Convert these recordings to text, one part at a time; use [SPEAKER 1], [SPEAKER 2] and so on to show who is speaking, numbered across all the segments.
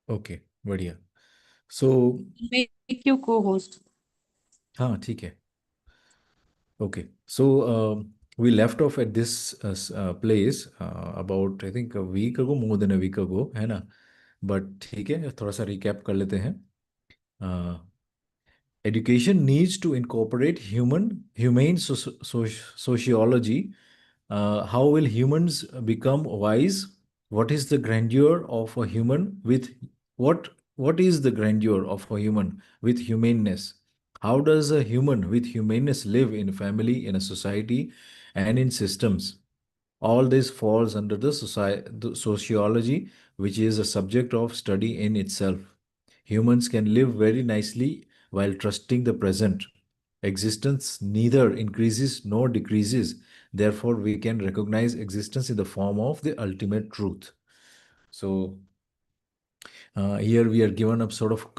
[SPEAKER 1] Okay, बढ़िया। सो
[SPEAKER 2] Make you co-host.
[SPEAKER 1] हाँ, ठीक है। Okay, so we left off at this place about I think a week ago, more than a week ago, है ना? But ठीक है, थोड़ा सा रिकैप कर लेते हैं। Education needs to incorporate humane sociology. How will humans become wise? What is the grandeur of a human with what? What is the grandeur of a human with humaneness? How does a human with humaneness live in family, in a society, and in systems? All this falls under the sociology, which is a subject of study in itself. Humans can live very nicely while trusting the present. Existence neither increases nor decreases. Therefore, we can recognize existence in the form of the ultimate truth. So, here we are given a sort of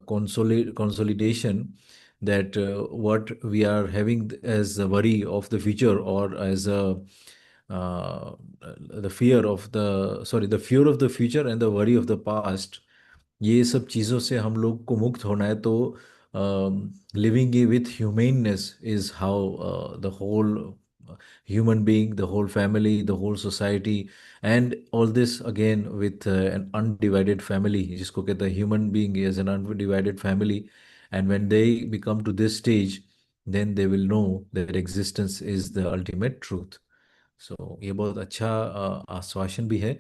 [SPEAKER 1] consolidation that what we are having as a worry of the future, or as a uh, the fear of the sorry the fear of the future and the worry of the past, ये सब चीज़ों से हम लोग को मुक्त होना है। तो living with humanness is how the whole human being, the whole family, the whole society, and all this again with an undivided family, जिसको कहते हैं human being is an undivided family. And when they become to this stage, then they will know that existence is the ultimate truth. So ये बहुत अच्छा आश्वासन भी है.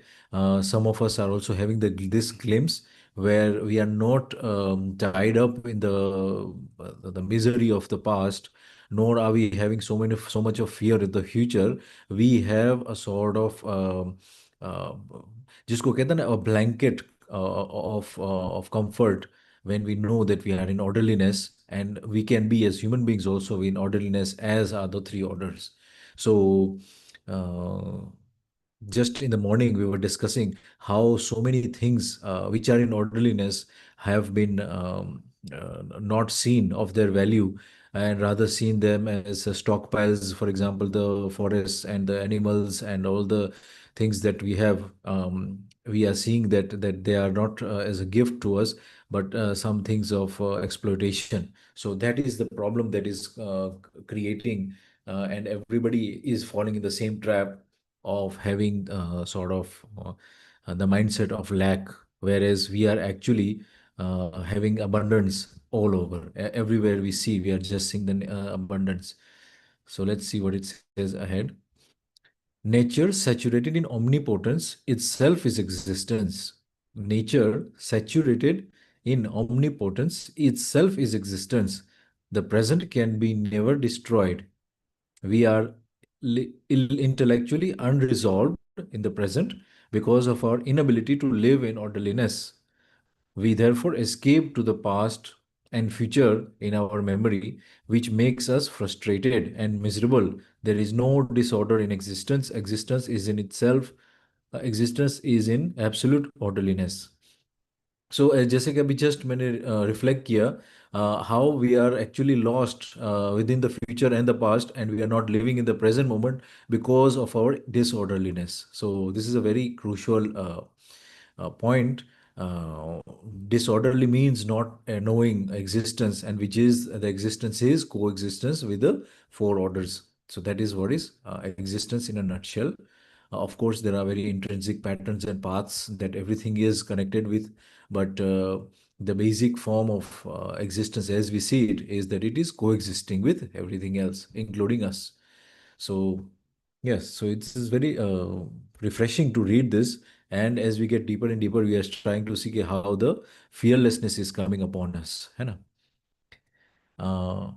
[SPEAKER 1] Some of us are also having this glimpse where we are not tied up in the misery of the past, nor are we having so much of fear in the future. We have a sort of uh, जिसको कहते हैं ना, a blanket of comfort when we know that we are in orderliness, and we can be as human beings also in orderliness as are the three orders. So uh, just in the morning we were discussing how so many things which are in orderliness have been not seen of their value, and rather seen them as stockpiles. For example, the forests and the animals and all the things that we have, we are seeing that they are not as a gift to us, but some things of exploitation. So that is the problem that is creating, and everybody is falling in the same trap of having the mindset of lack, whereas we are actually having abundance all over. Everywhere we see, we are just seeing the abundance. So let's see what it says ahead. Nature saturated in omnipotence itself is existence. Nature saturated in omnipotence itself is existence. The present can be never destroyed. We are intellectually unresolved in the present because of our inability to live in orderliness. We therefore escape to the past and future in our memory, which makes us frustrated and miserable. There is no disorder in existence. Existence is in itself, existence is in absolute orderliness. सो जैसे कि अभी just मैंने reflect किया how we are actually lost with in the future and the past, and we are not living in the present moment because of our disorderliness. So this is a very crucial point. Disorderly means not knowing existence, and which is the existence is coexistence with the four orders. So that is what is existence in a nutshell. Of course, there are very intrinsic patterns and paths that everything is connected with, but the basic form of existence as we see it is that it is coexisting with everything else, including us. So, yes, so it's very refreshing to read this. And as we get deeper and deeper, we are trying to see how the fearlessness is coming upon us. है ना? Uh,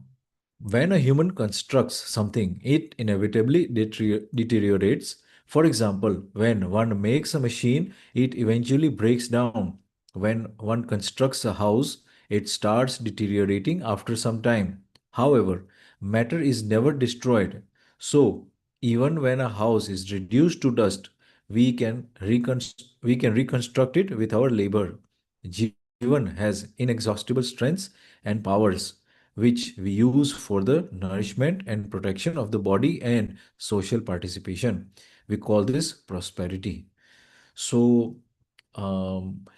[SPEAKER 1] when a human constructs something, it inevitably deteriorates. For example, when one makes a machine, it eventually breaks down. When one constructs a house, it starts deteriorating after some time. However, matter is never destroyed. So, even when a house is reduced to dust, we can reconstruct it with our labor. Jeevan has inexhaustible strengths and powers which we use for the nourishment and protection of the body and social participation. We call this prosperity. So,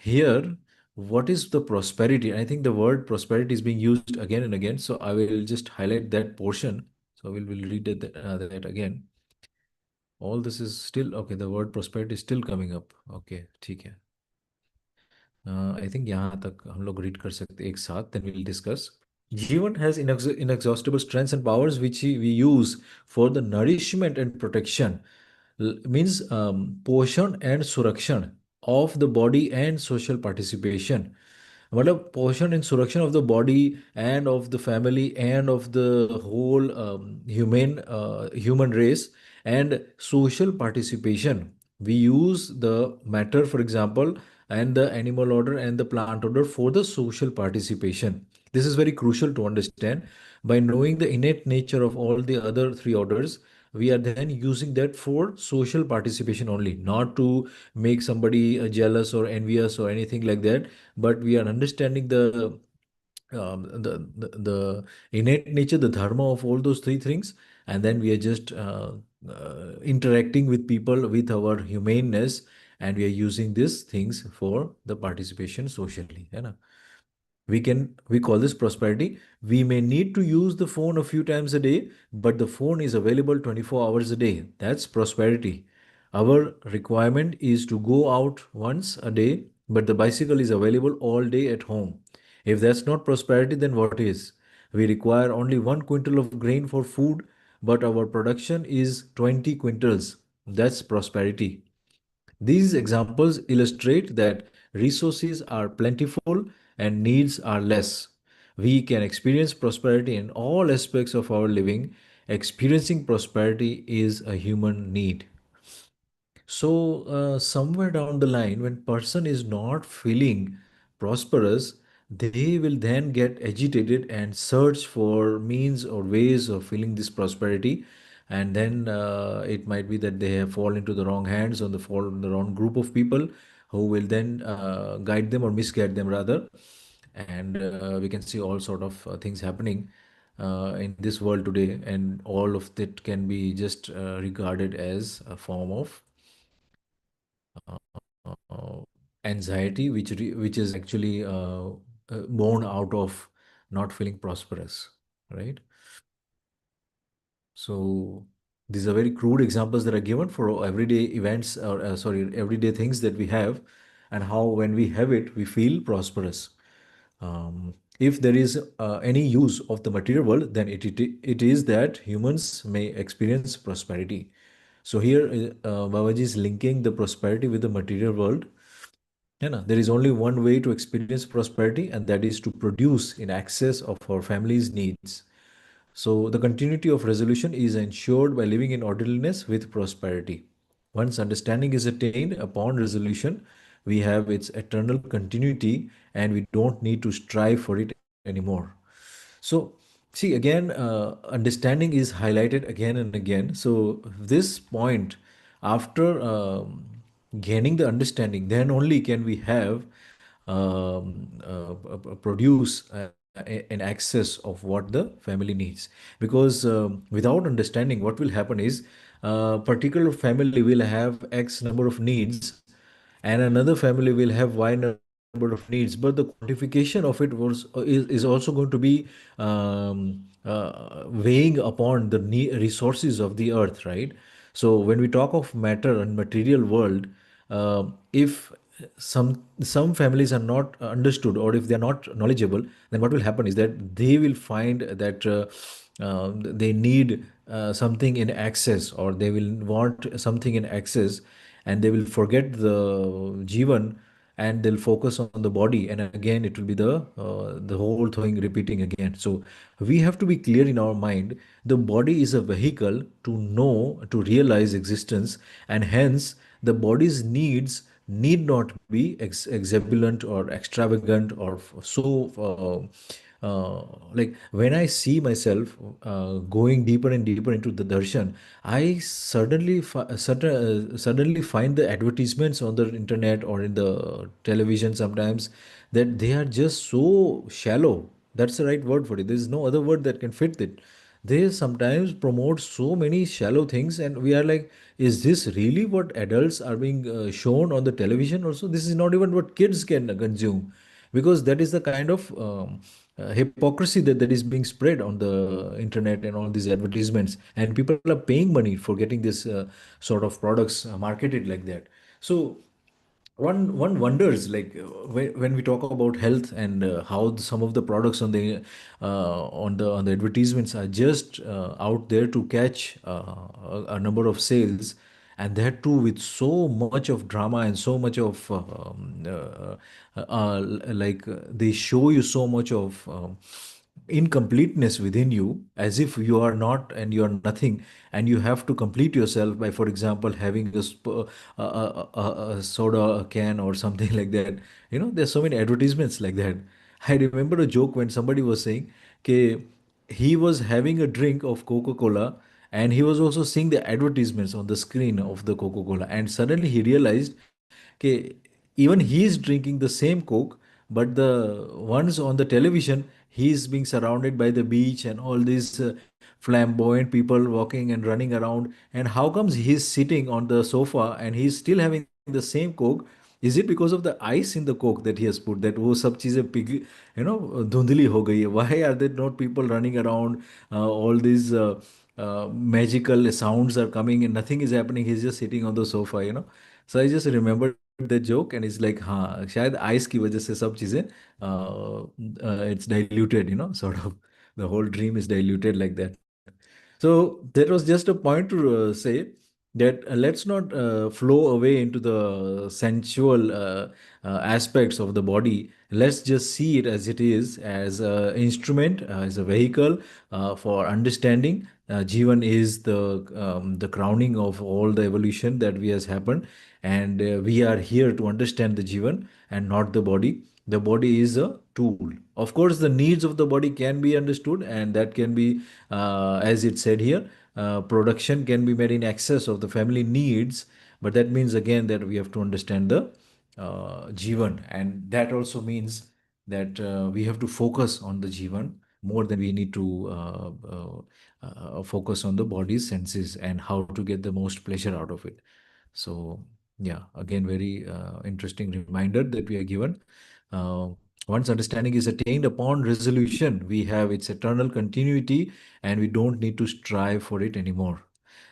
[SPEAKER 1] here, what is the prosperity? I think the word prosperity is being used again and again. So I will just highlight that portion. So we'll read that again. All this is still okay. The word prosperity is still coming up. Okay, ठीक है. I think यहाँ तक हम लोग read कर सकते हैं एक साथ. Then we'll discuss. Jeevan has inexhaustible strengths and powers which we use for the nourishment and protection. Means पोषण and surakshan of the body and social participation. मतलब पोषण and surection of the body and of the family and of the whole human race and social participation. We use the matter, for example, and the animal order and the plant order for the social participation. This is very crucial to understand. By knowing the innate nature of all the other three orders, we are then using that for social participation only, not to make somebody jealous or envious or anything like that, but we are understanding the innate nature, the dharma of all those three things, and then we are just interacting with people with our humaneness, and we are using these things for the participation socially. है ना? We call this prosperity. We may need to use the phone a few times a day, but the phone is available 24 hours a day. That's prosperity. Our requirement is to go out once a day, but the bicycle is available all day at home. If that's not prosperity, then what is? We require only 1 quintal of grain for food, but our production is 20 quintals. That's prosperity. These examples illustrate that resources are plentiful and needs are less. We can experience prosperity in all aspects of our living. Experiencing prosperity is a human need. So somewhere down the line, when person is not feeling prosperous, they will then get agitated and search for means or ways of feeling this prosperity. And then it might be that they have fall into the wrong hands or the fall in the wrong group of people who will then guide them or misguide them rather. And we can see all sort of things happening in this world today, and all of that can be just regarded as a form of uh, anxiety, which is actually born out of not feeling prosperous, right? So these are very crude examples that are given for everyday events, or sorry, everyday things that we have, and how when we have it, we feel prosperous. If there is any use of the material world, then it is that humans may experience prosperity. So here, Babaji is linking the prosperity with the material world. Yeah, na? There is only one way to experience prosperity, and that is to produce in excess of our family's needs. So the continuity of resolution is ensured by living in orderliness with prosperity. Once understanding is attained upon resolution, we have its eternal continuity, and we don't need to strive for it anymore. So, see, again, understanding is highlighted again and again. So, this point, after gaining the understanding, then only can we have produce an excess of what the family needs. Because without understanding, what will happen is particular family will have X number of needs, and another family will have Y number of needs, but the quantification of it is also going to be weighing upon the resources of the earth, right? So when we talk of matter and material world, if some families are not understood, or if they are not knowledgeable, then what will happen is that they will find that they need something in excess, or they will want something in excess, and they will forget the Jeevan, and they'll focus on the body, and again it will be the whole thing repeating again. So we have to be clear in our mind, the body is a vehicle to know, to realize existence, and hence the body's needs need not be exuberant or extravagant or like when I see myself going deeper and deeper into the darshan, I suddenly find the advertisements on the internet or in the television sometimes, that they are just so shallow. That's the right word for it. There is no other word that can fit it. they sometimes promote so many shallow things, and we are like, is this really what adults are being shown on the television also? This is not even what kids can consume, because that is the kind of hypocrisy that is being spread on the internet and all these advertisements, and people are paying money for getting this sort of products marketed like that. So one wonders, like when we talk about health, and how some of the products on the advertisements are just out there to catch a number of sales, and that too with so much of drama and so much of they show you so much of incompleteness within you, as if you are not and you are nothing, and you have to complete yourself by, for example, having a soda can or something like that. There's so many advertisements like that. I remember a joke when somebody was saying, okay, he was having a drink of Coca-Cola, and he was also seeing the advertisements on the screen of the Coca-Cola, and suddenly he realized, okay, even he is drinking the same Coke, but the ones on the television, he is being surrounded by the beach and all these flamboyant people walking and running around. And how comes he's sitting on the sofa and he's still having the same Coke? Is it because of the ice in the Coke that he has put, that वो सब चीजें पिघ धुंधली हो गई है? Why are there not people running around? All these magical sounds are coming and nothing is happening. He's just sitting on the sofa. So I just remembered that joke, and it's like, हाँ, शायद ice की वजह से सब चीजें it's diluted, sort of. The whole dream is diluted like that. So that was just a point to say that let's not flow away into the sensual aspects of the body. Let's just see it as it is, as an instrument, as a vehicle for understanding. Jeevan is the crowning of all the evolution that we has happened, and we are here to understand the Jeevan and not the body. The body is a tool. Of course, the needs of the body can be understood, and that can be, as it said here, production can be made in excess of the family needs. But that means again that we have to understand the Jivan, and that also means that we have to focus on the Jivan more than we need to focus on the body's senses and how to get the most pleasure out of it. So, yeah, again, very interesting reminder that we are given. Uh, Once understanding is attained upon resolution, we have its eternal continuity, and we don't need to strive for it anymore.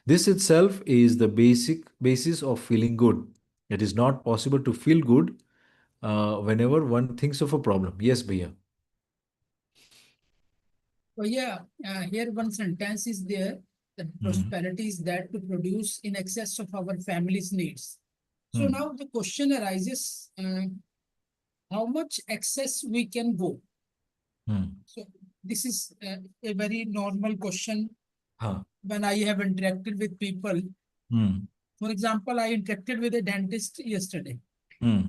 [SPEAKER 1] This itself is the basic basis of feeling good. It is not possible to feel good whenever one thinks of a problem. Yes, Bhaiya.
[SPEAKER 3] So yeah, here one sentence is there that
[SPEAKER 1] Hmm.
[SPEAKER 3] prosperity is that to produce in excess of our family's needs. So
[SPEAKER 1] Hmm.
[SPEAKER 3] now the question arises, how much excess we can go?
[SPEAKER 1] Hmm.
[SPEAKER 3] So this is a very normal question
[SPEAKER 1] Huh.
[SPEAKER 3] when I have interacted with people.
[SPEAKER 1] Hmm.
[SPEAKER 3] For example, I interacted with a dentist yesterday.
[SPEAKER 1] Hmm.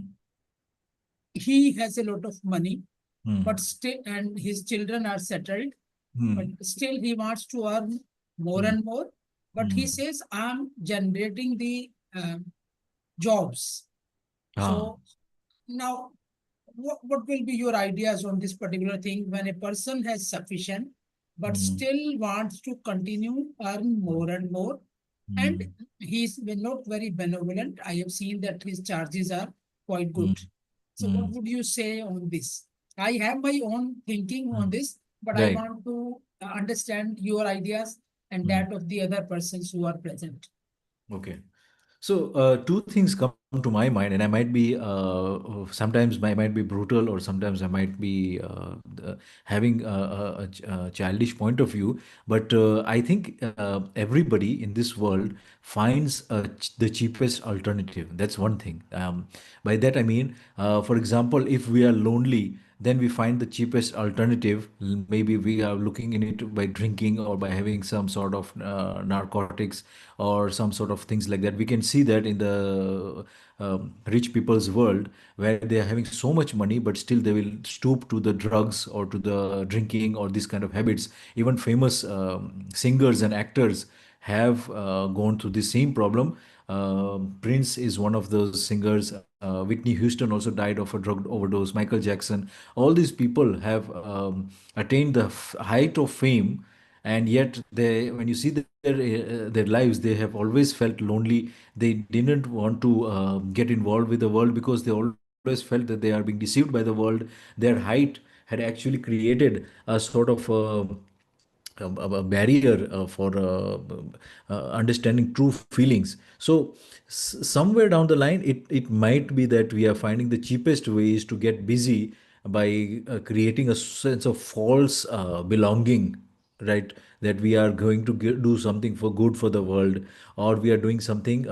[SPEAKER 3] He has a lot of money, but
[SPEAKER 1] Hmm.
[SPEAKER 3] still, and his children are settled, but
[SPEAKER 1] Hmm.
[SPEAKER 3] still he wants to earn more
[SPEAKER 1] Hmm.
[SPEAKER 3] and more. But he
[SPEAKER 1] Hmm.
[SPEAKER 3] says, I'm generating the jobs.
[SPEAKER 1] Ah.
[SPEAKER 3] So now, what will be your ideas on this particular thing when a person has sufficient, but
[SPEAKER 1] Hmm.
[SPEAKER 3] still wants to continue earn more and more, and
[SPEAKER 1] Hmm.
[SPEAKER 3] he's not very benevolent. I have seen that his charges are quite
[SPEAKER 1] Hmm.
[SPEAKER 3] good. So what
[SPEAKER 1] Hmm.
[SPEAKER 3] would you say on this? I have my own thinking on
[SPEAKER 1] Hmm.
[SPEAKER 3] this, but I
[SPEAKER 1] Right.
[SPEAKER 3] want to understand your ideas and
[SPEAKER 1] Hmm.
[SPEAKER 3] that of the other persons who are present.
[SPEAKER 1] Okay. So, two things come to my mind, and I might be sometimes I might be brutal, or sometimes I might be having a childish point of view. But I think everybody in this world finds the cheapest alternative. That's one thing. By that I mean, for example, if we are lonely, then we find the cheapest alternative. Maybe we are looking in it by drinking or by having some sort of narcotics or some sort of things like that. We can see that in the rich people's world, where they are having so much money, but still they will stoop to the drugs or to the drinking or these kind of habits. Even famous singers and actors have gone through the same problem. Prince is one of those singers. Whitney Houston also died of a drug overdose. Michael Jackson. All these people have attained the height of fame, and yet they, when you see their lives, they have always felt lonely. They didn't want to get involved with the world because they always felt that they are being deceived by the world. Their height had actually created a sort of a barrier for understanding true feelings. So somewhere down the line, it might be that we are finding the cheapest ways to get busy by creating a sense of false belonging, right? That we are going to do something for good for the world, or we are doing something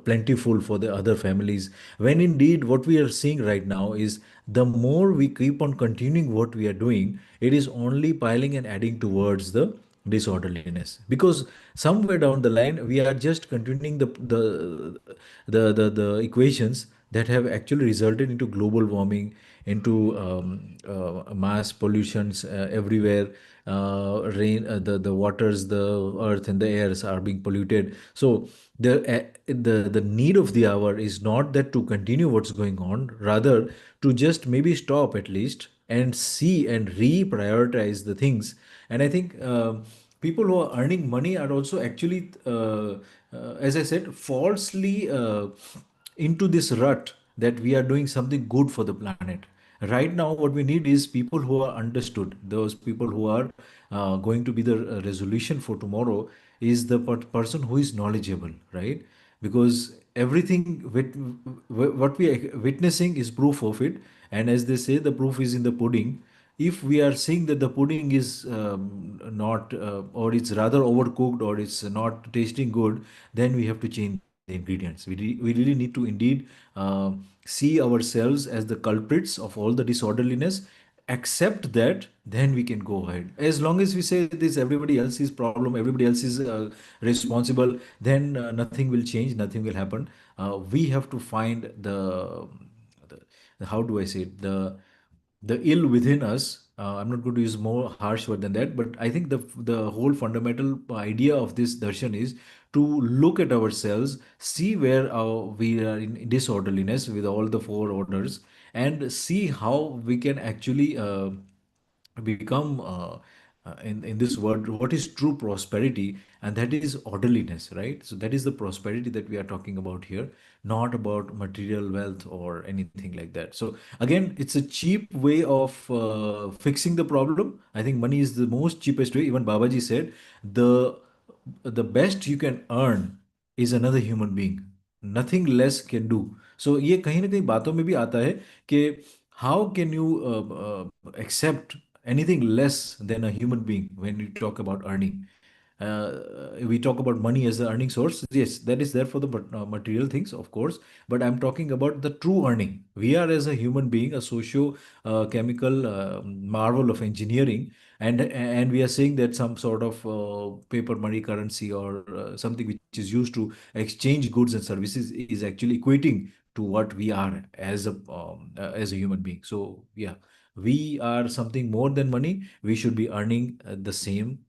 [SPEAKER 1] plentiful for the other families, when indeed what we are seeing right now is the more we keep on continuing what we are doing, it is only piling and adding towards the disorderliness, because somewhere down the line we are just continuing the equations that have actually resulted into global warming, into mass pollutions everywhere. Rain, the waters, the earth and the airs are being polluted. So the need of the hour is not that to continue what's going on, rather to just maybe stop at least and see and reprioritize the things. And I think people who are earning money are also actually, as I said, falsely into this rut that we are doing something good for the planet. Right now, what we need is people who are understood. Those people who are going to be the resolution for tomorrow is the person who is knowledgeable, right? Because everything what we are witnessing is proof of it. And as they say, the proof is in the pudding. If we are seeing that the pudding is not, or it's rather overcooked, or it's not tasting good, then we have to change the ingredients. We really need to indeed see ourselves as the culprits of all the disorderliness, accept that, then we can go ahead. As long as we say this everybody else's problem, everybody else is responsible, then nothing will change, nothing will happen. We have to find how do I say it, the ill within us. I'm not going to use more harsh word than that, but I think the whole fundamental idea of this darshan is to look at ourselves, see where we are in disorderliness with all the four orders, and see how we can actually become in this word what is true prosperity, and that is orderliness, right? So that is the prosperity that we are talking about here, not about material wealth or anything like that. So again, it's a cheap way of fixing the problem. I think money is the most cheapest way. Even Babaji said the the best you can earn is another human being, nothing less can do. So ये कहीं ना कहीं बातों में भी आता है कि how can you accept anything less than a human being when you talk about earning. We talk about money as the earning source. Yes, that is there for the material things, of course. But I'm talking about the true earning. We are, as a human being, a socio chemical marvel of engineering, and we are saying that some sort of paper money currency, or something which is used to exchange goods and services, is actually equating to what we are as a human being. So yeah, we are something more than money. We should be earning the same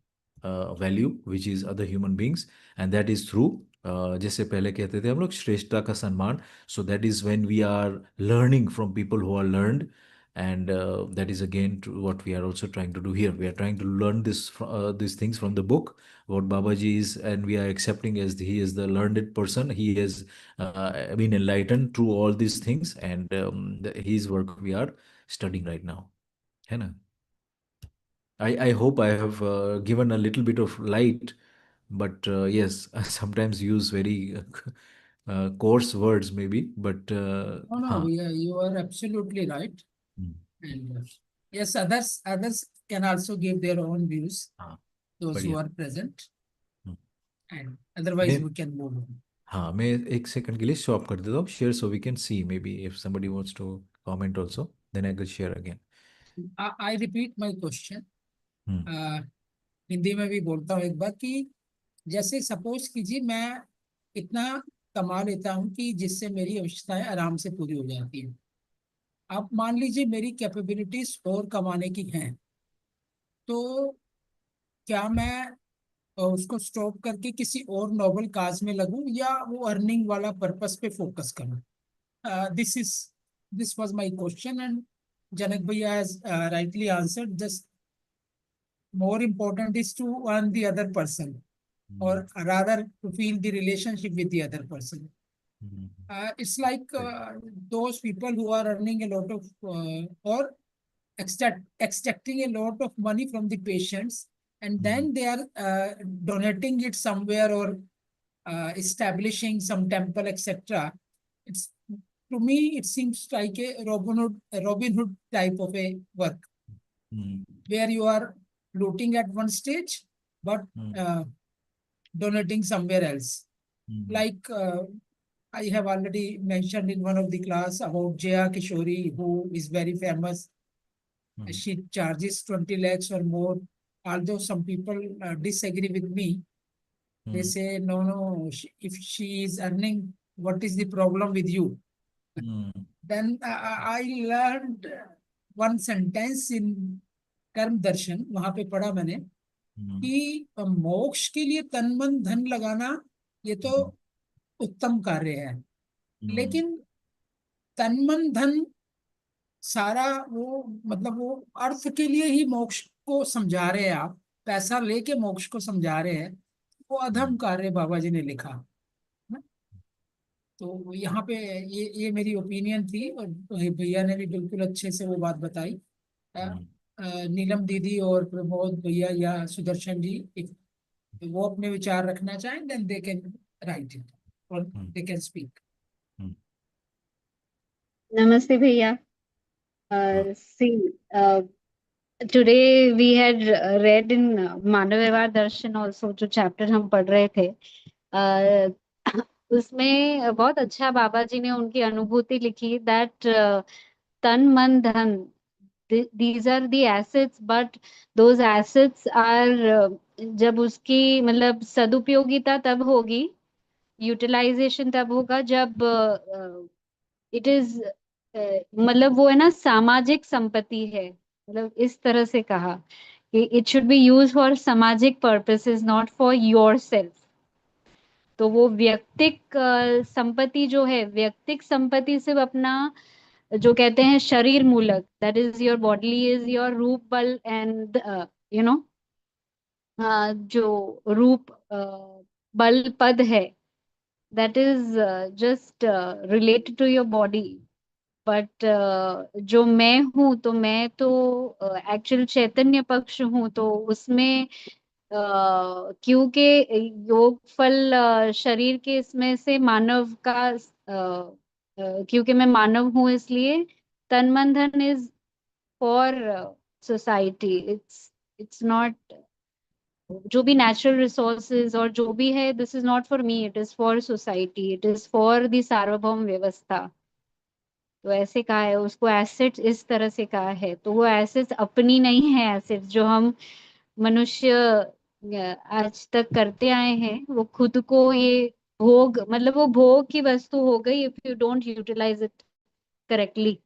[SPEAKER 1] value which is other human beings, and that is through जैसे पहले कहते थे हम लोग श्रेष्ठता का सम्मान. So that is when we are learning from people who are learned, and that is again what we are also trying to do here. We are trying to learn these things from the book, what Babaji is, and we are accepting as he is the learned person. He has been enlightened through all these things, and his work we are studying right now. है ना? I hope I have given a little bit of light, but yes, I sometimes use very coarse words, maybe. But
[SPEAKER 3] No, no, you are absolutely right.
[SPEAKER 1] mm,
[SPEAKER 3] And yes, others can also give their own views,
[SPEAKER 1] हाँ,
[SPEAKER 3] those who
[SPEAKER 1] बढ़िया.
[SPEAKER 3] are present,
[SPEAKER 1] hmm.
[SPEAKER 3] and otherwise
[SPEAKER 1] मैं
[SPEAKER 3] we can move on.
[SPEAKER 1] हाँ, मैं एक second के लिए stop कर देता हूँ. Share so we can see, maybe if somebody wants to comment also, then I could share again.
[SPEAKER 3] I repeat my question.
[SPEAKER 1] Hmm.
[SPEAKER 3] uh, Hindi में भी बोलता हूँ एक बार कि जैसे सपोज कीजिए मैं इतना कमा लेता हूँ कि जिससे मेरी आवश्यकताएं आराम से पूरी हो जाती हैं। अब मान लीजिए मेरी कैपेबिलिटीज और कमाने की हैं, तो क्या मैं उसको स्टॉप करके किसी और नोबल काज में लगूं या वो अर्निंग वाला पर्पस पे फोकस करूं? This is this was my question, and Janak भैया has rightly answered. Just more important is to earn the other person, or rather to feel the relationship with the other person. It's like those people who are earning a lot of or extracting a lot of money from the patients, and then they are donating it somewhere, or establishing some temple, etc. It's, to me, it seems like a Robin Hood type of a work, where you are looting at one stage, but uh, donating somewhere else. Like I have already mentioned in one of the class about Jaya Kishori, who is very famous. She charges 20 lakhs or more. Although some people disagree with me, they say, no, no, if she is earning, what is the problem with you? Then I learned one sentence in कर्म दर्शन, वहां पे पढ़ा मैंने कि मोक्ष के लिए तन मन धन लगाना ये तो उत्तम कार्य है, लेकिन तन मन धन सारा वो मतलब वो अर्थ के लिए ही मोक्ष को समझा रहे हैं, आप पैसा लेके मोक्ष को समझा रहे हैं, वो अधम कार्य बाबा जी ने लिखा ना। तो यहाँ पे ये मेरी ओपिनियन थी, और भैया ने भी बिल्कुल अच्छे से वो बात बताई। नीलम दीदी और प्रमोद भैया या सुदर्शन जी, if वो अपने विचार रखना चाहें, then they can write it और they can speak.
[SPEAKER 2] Namaste, Bhaiya. See, today we had read in मानव व्यवहार दर्शन also, जो चैप्टर हम पढ़ रहे थे, उसमें बहुत अच्छा बाबा जी ने उनकी अनुभूति लिखी, दैट तन मन धन, these are the assets, but those assets are जब उसकी मतलब सदुपयोगिता तब होगी, यूटिलाइजेशन तब होगा जब इट इज मतलब वो है ना, सामाजिक संपत्ति है, मतलब इस तरह से कहा कि it should be use for सामाजिक purposes, not for yourself. तो वो व्यक्तिक संपत्ति जो है, व्यक्तिक संपत्ति सिर्फ अपना जो कहते हैं शरीर मूलक, that is your body, is your रूप बल एंड यू नो जो रूप बल पद है, that is just related to your body, but जो मैं हूँ, तो मैं तो एक्चुअल चैतन्य पक्ष हूँ, तो उसमें क्योंकि योग फल शरीर के इसमें से मानव का क्योंकि मैं मानव हूँ, इसलिए तन मन धन is for society, it's not जो भी नेचुरल रिसोर्सेज और जो भी है, this is not for me, it is for society, it is for the सार्वभौम व्यवस्था। तो ऐसे कहा है उसको, एसेट्स इस तरह से कहा है, तो वो एसेट्स अपनी नहीं है, एसेट्स जो हम मनुष्य आज तक करते आए हैं, वो खुद को ये भोग, मतलब वो भोग की वस्तु हो गई if you don't utilise it correctly.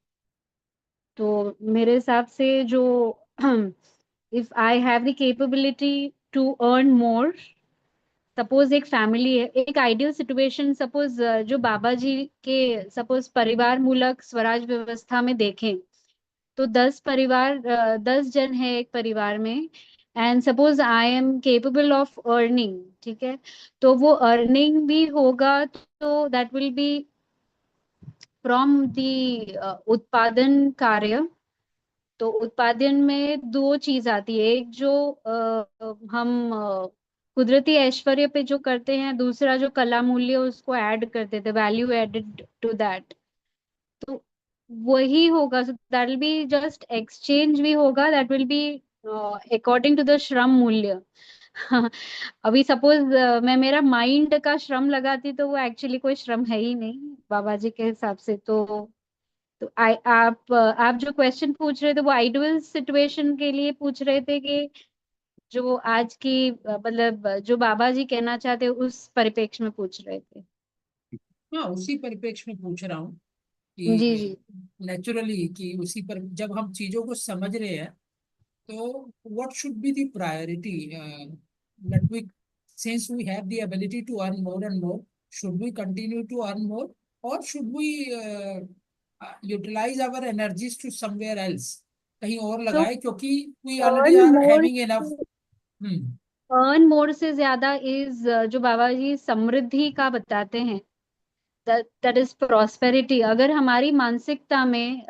[SPEAKER 2] तो मेरे हिसाब से जो if I have the capability to earn more, suppose एक फैमिली है, एक आइडियल सिचुएशन, सपोज जो बाबा जी के सपोज परिवार मूलक स्वराज व्यवस्था में देखें, तो 10 परिवार 10 जन है एक परिवार में, and suppose I am capable of earning, ठीक है, तो वो अर्निंग भी होगा, तो that will B from the उत्पादन कार्य। तो उत्पादन में दो चीज आती है, एक जो हम कुदरती ऐश्वर्य पे जो करते हैं, दूसरा जो कला मूल्य उसको ऐड करते थे, वैल्यू एडेड टू दैट। तो वही होगा, that will be just exchange भी होगा, that will be according to the श्रम मूल्य। अभी सपोज मैं मेरा माइंड का श्रम लगाती, तो वो एक्चुअली कोई श्रम है ही नहीं बाबा जी के हिसाब से। तो आप जो क्वेश्चन पूछ रहे थे, वो आइडियल सिचुएशन के लिए पूछ रहे थे कि जो आज की मतलब जो बाबा जी कहना चाहते उस परिप्रेक्ष्य में पूछ रहे थे।
[SPEAKER 3] हाँ, उसी परिप्रेक्ष्य में पूछ रहा हूँ
[SPEAKER 2] जी
[SPEAKER 3] कि
[SPEAKER 2] जी
[SPEAKER 3] नेचुरली कि उसी पर जब हम चीजों को समझ रहे हैं, तो what should be the priority, that we, since we have the ability to earn more and more, should we continue to earn more, or should we utilize our energies to somewhere else? कहीं और
[SPEAKER 2] तो
[SPEAKER 3] लगाए, क्योंकि we already
[SPEAKER 2] earn
[SPEAKER 3] are
[SPEAKER 2] more,
[SPEAKER 3] having enough. Hmm.
[SPEAKER 2] Earn more से ज्यादा is जो बाबा जी समृद्धि का बताते हैं, दैट इज प्रॉस्पेरिटी। अगर हमारी मानसिकता में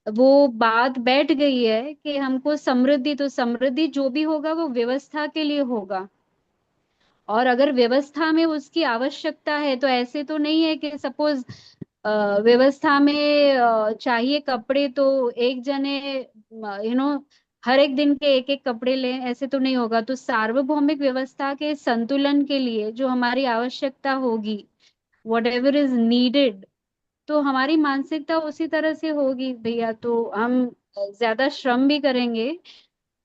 [SPEAKER 2] वो बात बैठ गई है कि हमको समृद्धि, तो समृद्धि जो भी होगा वो व्यवस्था के लिए होगा। और अगर व्यवस्था में उसकी आवश्यकता है, तो ऐसे तो नहीं है कि सपोज व्यवस्था में चाहिए कपड़े तो एक जने हर एक दिन के एक एक कपड़े लें, ऐसे तो नहीं होगा। तो सार्वभौमिक व्यवस्था के संतुलन के लिए जो हमारी आवश्यकता होगी, वट एवर इज नीडेड, तो हमारी मानसिकता उसी तरह से होगी भैया। तो हम ज्यादा श्रम भी करेंगे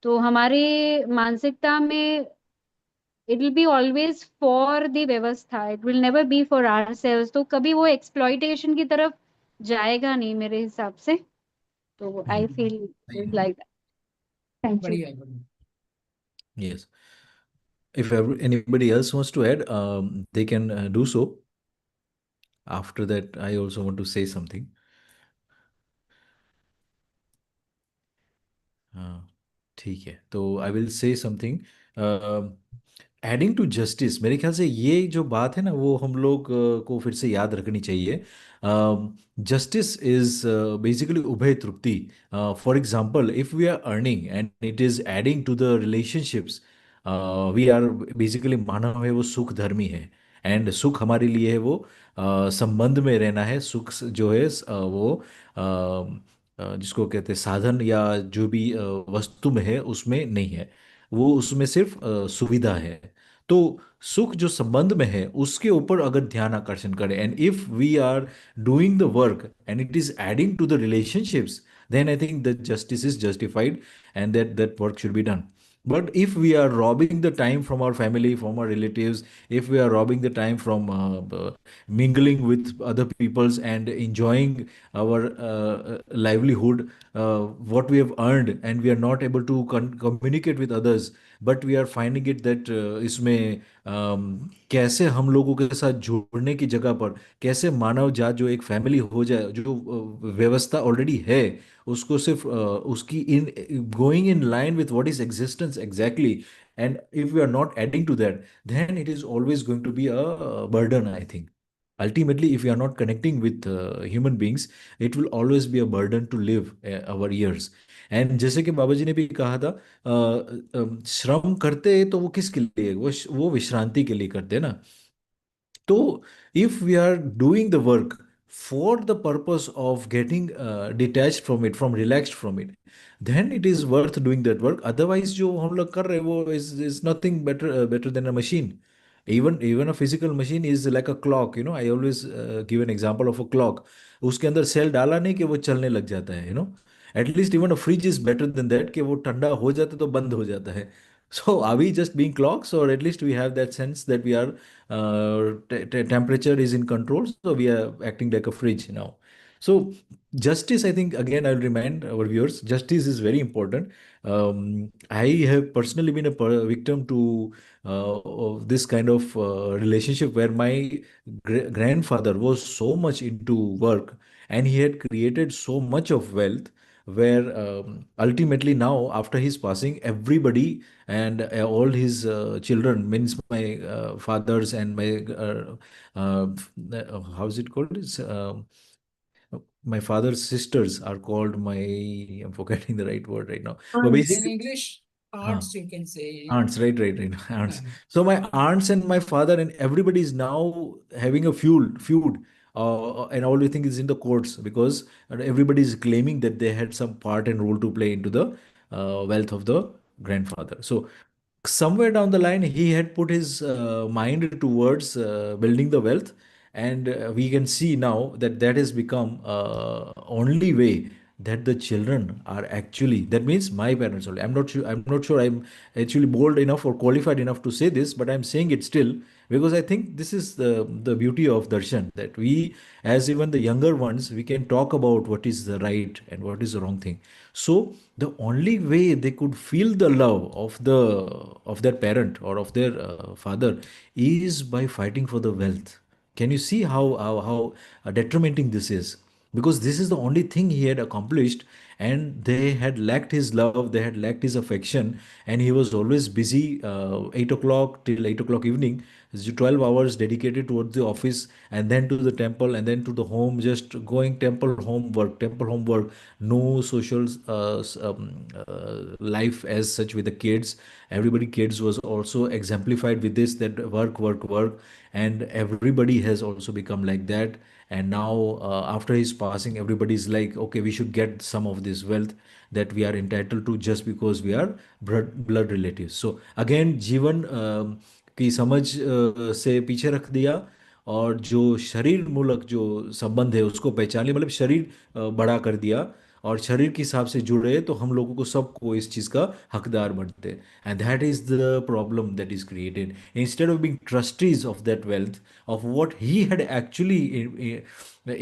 [SPEAKER 2] तो हमारी मानसिकता में it will be always for the व्यवस्था, it will never be for ourselves. तो कभी वो एक्सप्लॉइटेशन की तरफ जाएगा नहीं मेरे हिसाब से। तो आई फील
[SPEAKER 1] सही है।
[SPEAKER 2] Like that. Thank you.
[SPEAKER 3] बढ़िया है, बढ़िया।
[SPEAKER 1] Yes. If anybody else wants to add, they can do so. After that, I also want to say something. हाँ, ठीक है, तो I will say something. Adding to justice, मेरे ख्याल से ये जो बात है ना, वो हम लोग को फिर से याद रखनी चाहिए। जस्टिस इज बेसिकली उभय तृप्ति। For example, if we are earning and it is adding to the relationships, we are basically, मानव है वो सुख धर्मी है। एंड सुख हमारे लिए है वो संबंध में रहना है। सुख जो है वो जिसको कहते हैं साधन या जो भी वस्तु में है उसमें नहीं है, वो उसमें सिर्फ सुविधा है। तो सुख जो संबंध में है उसके ऊपर अगर ध्यान आकर्षण करें, and if we are doing the work and it is adding to the relationships, then I think that justice is justified and that work should be done. But if we are robbing the time from our family, from our relatives, if we are robbing the time from mingling with other peoples and enjoying our livelihood, what we have earned, and we are not able to communicate with others, but we are finding it that इसमें कैसे हम लोगों के साथ जुड़ने की जगह पर कैसे मानव जात जो एक फैमिली हो जाए, जो व्यवस्था ऑलरेडी है उसको सिर्फ उसकी in going in line with what is existence exactly, and if we are not adding to that, then it is always going to be a burden, I think. Ultimately, if we are not connecting with human beings, it will always be a burden to live our years. And जैसे कि बाबा जी ने भी कहा था, श्रम करते तो वो किसके लिए, वो विश्रांति के लिए करते हैं ना। तो if we are doing the work for the purpose of getting detached from it, from relaxed from it, then it is worth doing that work. Otherwise जो हम लोग कर रहे हैं वो is nothing better than a machine. Even a physical machine is like a clock, you know. I always give an example of a clock. उसके अंदर cell डाला नहीं कि वो चलने लग जाता है, you know. At least even a fridge is better than that कि वो ठंडा हो जाता है तो बंद हो जाता है. So are we just being clocks, or at least we have that sense that we are temperature is in control, so we are acting like a fridge now. So justice, I think, again I'll remind our viewers, justice is very important. I have personally been a victim to of this kind of relationship where my grandfather was so much into work and he had created so much of wealth, where ultimately now after his passing, everybody and all his children, means my fathers and my uh, how is it called, it's, my father's sisters are called my, I'm forgetting the right word right now, but
[SPEAKER 3] In
[SPEAKER 1] basically,
[SPEAKER 3] English,
[SPEAKER 1] huh,
[SPEAKER 3] aunts, you can say.
[SPEAKER 1] aunts, right, aunts.
[SPEAKER 3] Uh,
[SPEAKER 1] So my aunts and my father and everybody is now having a feud, and all we think is in the courts, because everybody is claiming that they had some part and role to play into the wealth of the grandfather. So somewhere down the line he had put his mind towards building the wealth, and we can see now that that has become only way that the children are actually, that means my parents only, I'm not sure I'm actually bold enough or qualified enough to say this, but I'm saying it still, because I think this is the beauty of darshan, that we, as even the younger ones, we can talk about what is the right and what is the wrong thing. So the only way they could feel the love of their parent or of their father is by fighting for the wealth. Can you see how detrimenting this is? because this is the only thing he had accomplished, and they had lacked his love, they had lacked his affection, and he was always busy, 8 o'clock till 8 o'clock evening, 12 hours dedicated towards the office, and then to the temple, and then to the home, just going temple homework, no social life as such with the kids. Everybody kids was also exemplified with this, that work, work, work, and everybody has also become like that. And now, after his passing, everybody's like, okay, we should get some of this wealth that we are entitled to just because we are blood relatives. So again, जीवन की समझ से पीछे रख दिया, और जो शरीर मूलक जो संबंध है उसको पहचान लिया, मतलब शरीर बड़ा कर दिया, और शरीर के हिसाब से जुड़े तो हम लोगों को सबको इस चीज़ का हकदार बनते हैं. And that is the problem that is created. Instead of being trustees of that wealth, of what he had actually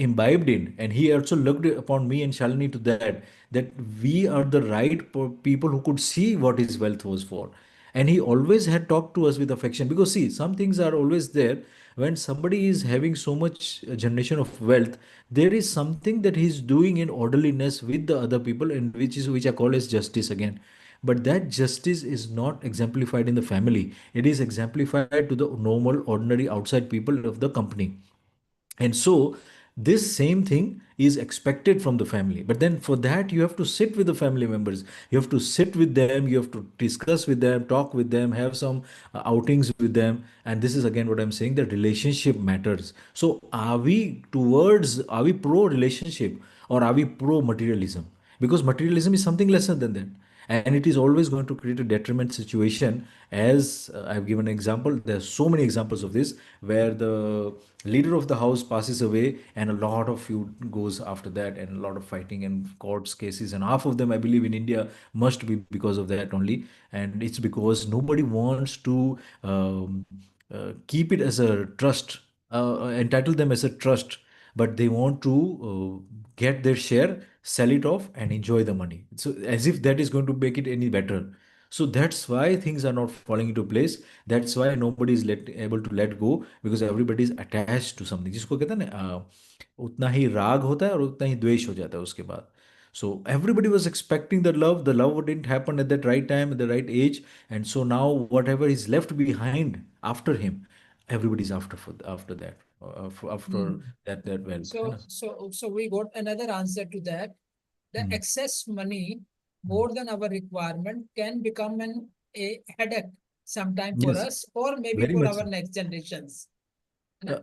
[SPEAKER 1] imbibed in, and he also looked upon me and Shalini to that we are the right people who could see what his wealth was for. And he always had talked to us with affection, because see, some things are always there. When somebody is having so much generation of wealth, there is something that he's doing in orderliness with the other people, and which I call as justice again. But that justice is not exemplified in the family, it is exemplified to the normal ordinary outside people of the company. And so this same thing is expected from the family, but then for that you have to sit with the family members, you have to sit with them, you have to discuss with them, talk with them, have some outings with them. And this is again what I'm saying, that relationship matters. So are we pro relationship, or are we pro materialism? Because materialism is something lesser than that, and it is always going to create a detriment situation. As I've given an example, there's so many examples of this, where the leader of the house passes away, and a lot of feud goes after that, and a lot of fighting and courts cases, and half of them I believe in India must be because of that only. And it's because nobody wants to keep it as a trust, entitle them as a trust, but they want to get their share, sell it off, and enjoy the money. So as if that is going to make it any better. So that's why things are not falling into place. That's why nobody is able to let go, because everybody is attached to something. जिसको कहते हैं ना, उतना ही राग होता है और उतना ही द्वेष हो जाता है उसके बाद. So everybody was expecting the love didn't happen at that right time, at the right age, and so now whatever is left behind after him, everybody's after that, after
[SPEAKER 3] Hmm.
[SPEAKER 1] that wealth, है ना?
[SPEAKER 3] So we got another answer to that. The
[SPEAKER 1] Hmm.
[SPEAKER 3] excess money
[SPEAKER 1] Hmm.
[SPEAKER 3] more than our requirement can become a headache sometime for
[SPEAKER 1] Yes,
[SPEAKER 3] us or maybe
[SPEAKER 1] very
[SPEAKER 3] for
[SPEAKER 1] much
[SPEAKER 3] our
[SPEAKER 1] so.
[SPEAKER 3] next generations. है ना?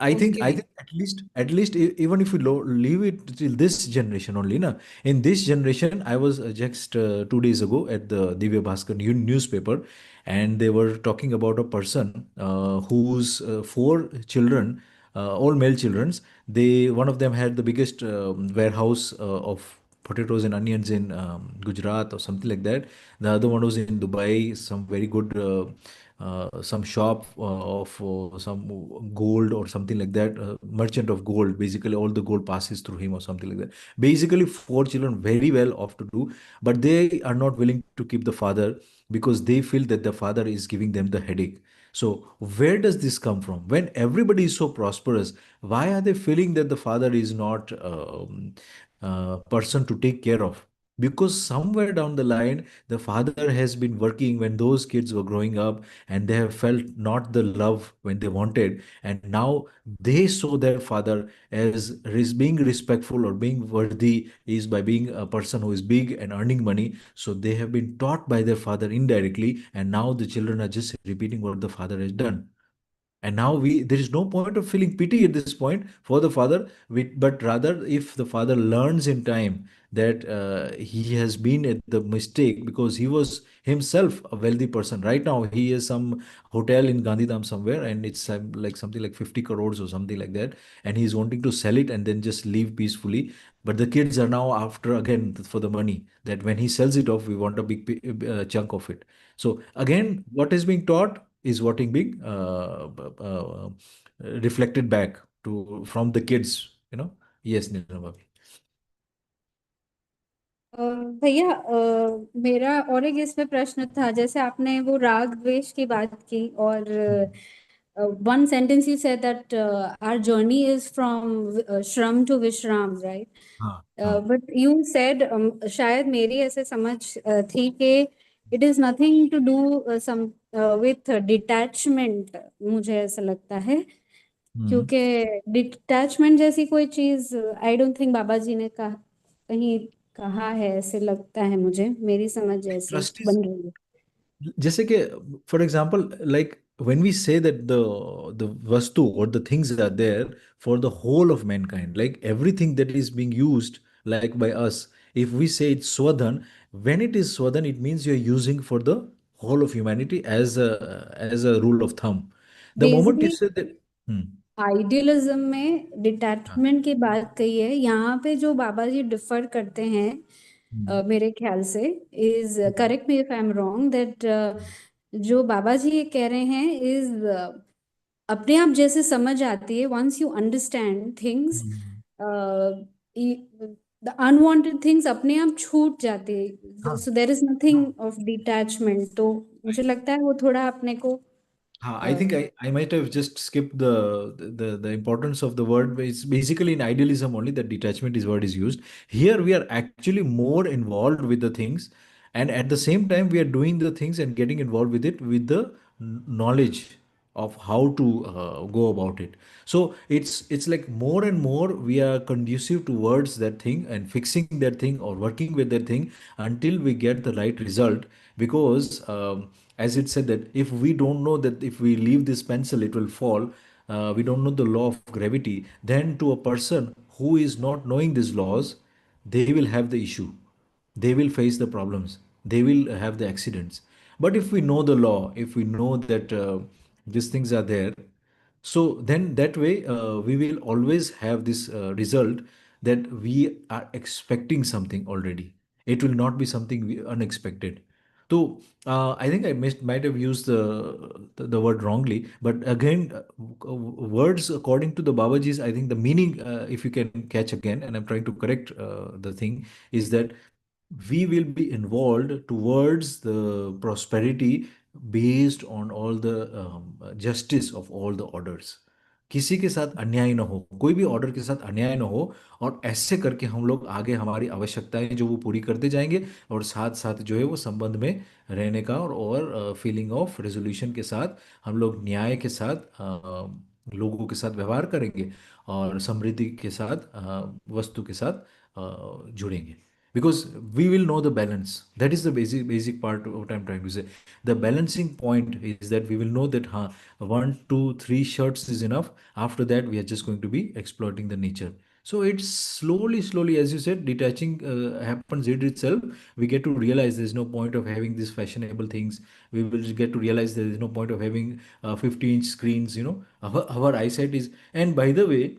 [SPEAKER 1] I
[SPEAKER 3] उनके
[SPEAKER 1] think
[SPEAKER 3] लिए
[SPEAKER 1] at least even if we leave it till this generation only, na. In this generation, I was just 2 days ago at the Divya Bhaskar newspaper, and they were talking about a person whose four children, all male childrens, they one of them had the biggest warehouse of potatoes and onions in Gujarat or something like that. The other one was in Dubai, some very good. Some shop of some gold or something like that, merchant of gold, basically all the gold passes through him or something like that. Basically four children, very well off to do, but they are not willing to keep the father, because they feel that the father is giving them the headache. So where does this come from? When everybody is so prosperous, why are they feeling that the father is not person to take care of? Because somewhere down the line, the father has been working when those kids were growing up, and they have felt not the love when they wanted, and now they saw their father as being respectful or being worthy is by being a person who is big and earning money. So they have been taught by their father indirectly, and now the children are just repeating what the father has done. And now there is no point of feeling pity at this point for the father, but rather if the father learns in time that he has been at the mistake, because he was himself a wealthy person. Right now he has some hotel in Gandhidham somewhere, and it's like something like 50 crores or something like that, and he's wanting to sell it and then just live peacefully. But the kids are now after again for the money, that when he sells it off, we want a big chunk of it. So again, what is being taught is what is being reflected back to from the kids, you know. Yes, Nirmala.
[SPEAKER 2] भैया, मेरा और एक इसमें प्रश्न था, जैसे आपने वो राग द्वेष की बात की, और one sentence you said that our journey is from Shram to Vishram, right?
[SPEAKER 1] हाँ हाँ
[SPEAKER 2] But you said शायद मेरी ऐसे समझ थी कि it is nothing to do some with detachment, मुझे ऐसा लगता है,
[SPEAKER 1] हम्म
[SPEAKER 2] क्योंकि डिटैचमेंट जैसी कोई चीज आई डोंट थिंक बाबा जी ने कहा, कहीं कहा है, ऐसे लगता है मुझे, मेरी समझ ऐसे
[SPEAKER 1] ट्रस्ट इज
[SPEAKER 2] बन रही है।
[SPEAKER 1] जैसे कि for example like when we say that the vastu or the things are there for the whole of mankind, like everything that is being used like by us, if we say it's swadhan, when it is swadhan it means you're using for the whole of humanity as a rule of thumb. The moment
[SPEAKER 2] basically
[SPEAKER 1] you say that hmm,
[SPEAKER 2] idealism में
[SPEAKER 1] हाँ,
[SPEAKER 2] detachment की बात कही है, यहाँ पे जो बाबा जी differ करते हैं
[SPEAKER 1] हम्म,
[SPEAKER 2] मेरे ख्याल से, is
[SPEAKER 1] hmm,
[SPEAKER 2] correct me if I am wrong, that जो बाबा जी ये कह रहे हैं इज अपने आप जैसे समझ आती है, once you understand things,
[SPEAKER 1] hmm,
[SPEAKER 2] the unwanted things अपने आप छूट जाती है,
[SPEAKER 1] हाँ
[SPEAKER 2] so there is nothing of detachment. तो मुझे लगता है वो थोड़ा अपने को
[SPEAKER 1] I think I might have just skipped the importance of the word. It's basically in idealism only that detachment is word is used. Here we are actually more involved with the things, and at the same time we are doing the things and getting involved with it with the knowledge of how to go about it. So it's like more and more we are conducive towards that thing and fixing that thing or working with that thing until we get the right result. Because as it said that if we don't know that if we leave this pencil it will fall, we don't know the law of gravity, then to a person who is not knowing these laws, they will have the issue, they will face the problems, they will have the accidents. But if we know the law, if we know that these things are there, so then that way we will always have this result that we are expecting something already. It will not be something unexpected. So I think might have used the word wrongly, but again, words according to the Babajis, I think the meaning, if you can catch again, and I'm trying to correct the thing, is that we will be involved towards the prosperity based on all the justice of all the orders. किसी के साथ अन्याय ना हो, कोई भी order के साथ अन्याय ना हो, और ऐसे करके हम लोग आगे हमारी आवश्यकताएं जो वो पूरी करते जाएंगे, और साथ साथ जो है वो संबंध में रहने का और फीलिंग ऑफ रेजोल्यूशन के साथ हम लोग न्याय के साथ लोगों के साथ व्यवहार करेंगे, और समृद्धि के साथ वस्तु के साथ जुड़ेंगे. Because we will know the balance. That is the basic part of what I'm trying to say. The balancing point is that we will know that one, two, three shirts is enough. After that, we are just going to be exploiting the nature. So it's slowly, as you said, detaching happens it itself. We get to realize there's no point of having these fashionable things. We will get to realize there is no point of having 50-inch screens. Our eyesight is. And by the way,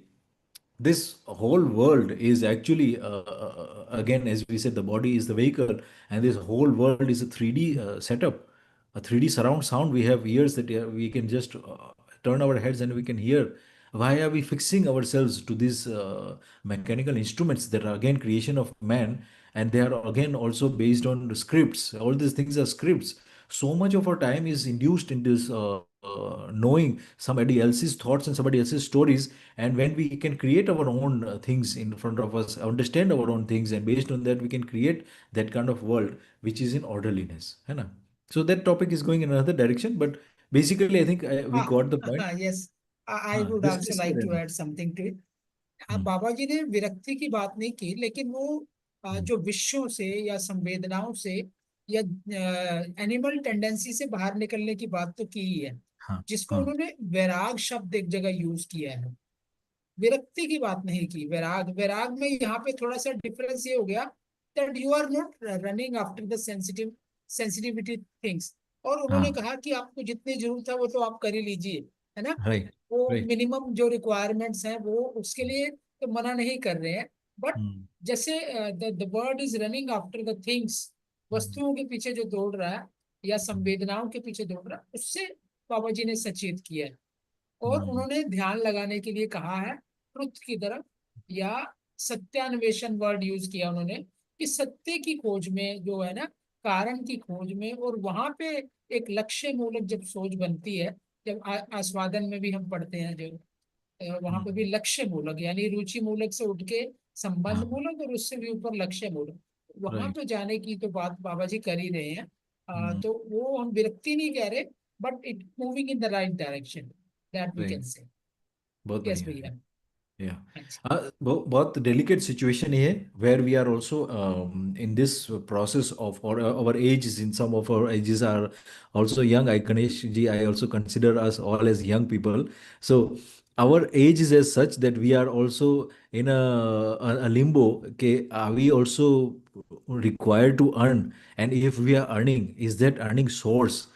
[SPEAKER 1] this whole world is actually again, as we said, the body is the vehicle, and this whole world is a 3D setup, a 3D surround sound. We have ears that we can just turn our heads and we can hear. Why are we fixing ourselves to these mechanical instruments that are again creation of man, and they are again also based on the scripts? All these things are scripts. So much of our time is induced in this knowing somebody else's thoughts and somebody else's stories. And when we can create our own things in front of us, understand our own things, and based on that we can create that kind of world which is in orderliness, है ना? So that topic is going in another direction, but basically I think we got the point.
[SPEAKER 3] Yes, I
[SPEAKER 1] हाँ,
[SPEAKER 3] would also
[SPEAKER 1] just
[SPEAKER 3] like to
[SPEAKER 1] रहना.
[SPEAKER 3] Add something to it.
[SPEAKER 1] Hmm,
[SPEAKER 3] Baba ji ने विरक्ति की बात नहीं की, लेकिन वो
[SPEAKER 1] हम्म,
[SPEAKER 3] जो विषयों से या संवेदनाओं से या एनिमल टेंडेंसी से बाहर निकलने की बात तो की ही है,
[SPEAKER 1] हाँ
[SPEAKER 3] जिसको
[SPEAKER 1] हाँ
[SPEAKER 3] उन्होंने वैराग शब्द एक जगह यूज किया है। विरक्ति की बात नहीं की, वैराग, वैराग में यहाँ पे थोड़ा सा डिफरेंस ये हो गया that you are not running after the sensitivity things. और उन्होंने
[SPEAKER 1] हाँ,
[SPEAKER 3] कहा कि आपको जितनी जरूरत है वो तो आप कर ही लीजिए, है ना।
[SPEAKER 1] राइट
[SPEAKER 3] वो
[SPEAKER 1] राइट.
[SPEAKER 3] मिनिमम जो रिक्वायरमेंट्स हैं वो उसके लिए तो मना नहीं कर रहे हैं, बट
[SPEAKER 1] हम्म,
[SPEAKER 3] जैसे the world is running after the things,
[SPEAKER 1] hmm,
[SPEAKER 3] वस्तुओं के पीछे जो दौड़ रहा है या
[SPEAKER 1] हम्म,
[SPEAKER 3] संवेदनाओं के पीछे दौड़ रहा है, उससे बाबा जी ने सचेत किया है। और
[SPEAKER 1] हम्म,
[SPEAKER 3] उन्होंने ध्यान लगाने के लिए कहा है ट्रुथ की तरफ, या सत्यान्वेषण वर्ड यूज किया उन्होंने, कि सत्य की खोज में जो है ना, कारण की खोज में, और वहां पे एक लक्ष्य मूलक जब सोच बनती है जब आस्वादन में भी हम पढ़ते हैं, जो वहां पे भी लक्ष्य मूलक, यानी रुचि मूलक से उठ के संबंध
[SPEAKER 1] हाँ,
[SPEAKER 3] मूलक और उससे भी ऊपर लक्ष्य मूलक, वहां
[SPEAKER 1] राइट।
[SPEAKER 3] तो जाने की तो बात बाबा जी कर ही रहे हैं।
[SPEAKER 1] हम्म,
[SPEAKER 3] तो वो हम विरक्ति नहीं कह रहे, but it moving in the right direction, that we can
[SPEAKER 1] right.
[SPEAKER 3] से।
[SPEAKER 1] बहुत
[SPEAKER 3] यस
[SPEAKER 1] बढ़िया है।
[SPEAKER 3] भैया।
[SPEAKER 1] Yeah.
[SPEAKER 3] अच्छा।
[SPEAKER 1] बहुत delicate situation here where we are also in this process of, or our ages, in some of our ages are also young. I, Ganesh ji, I also consider us all as young people. So our age is as such that we are also in a limbo. Okay, are we also required to earn? And if we are earning, is that earning source?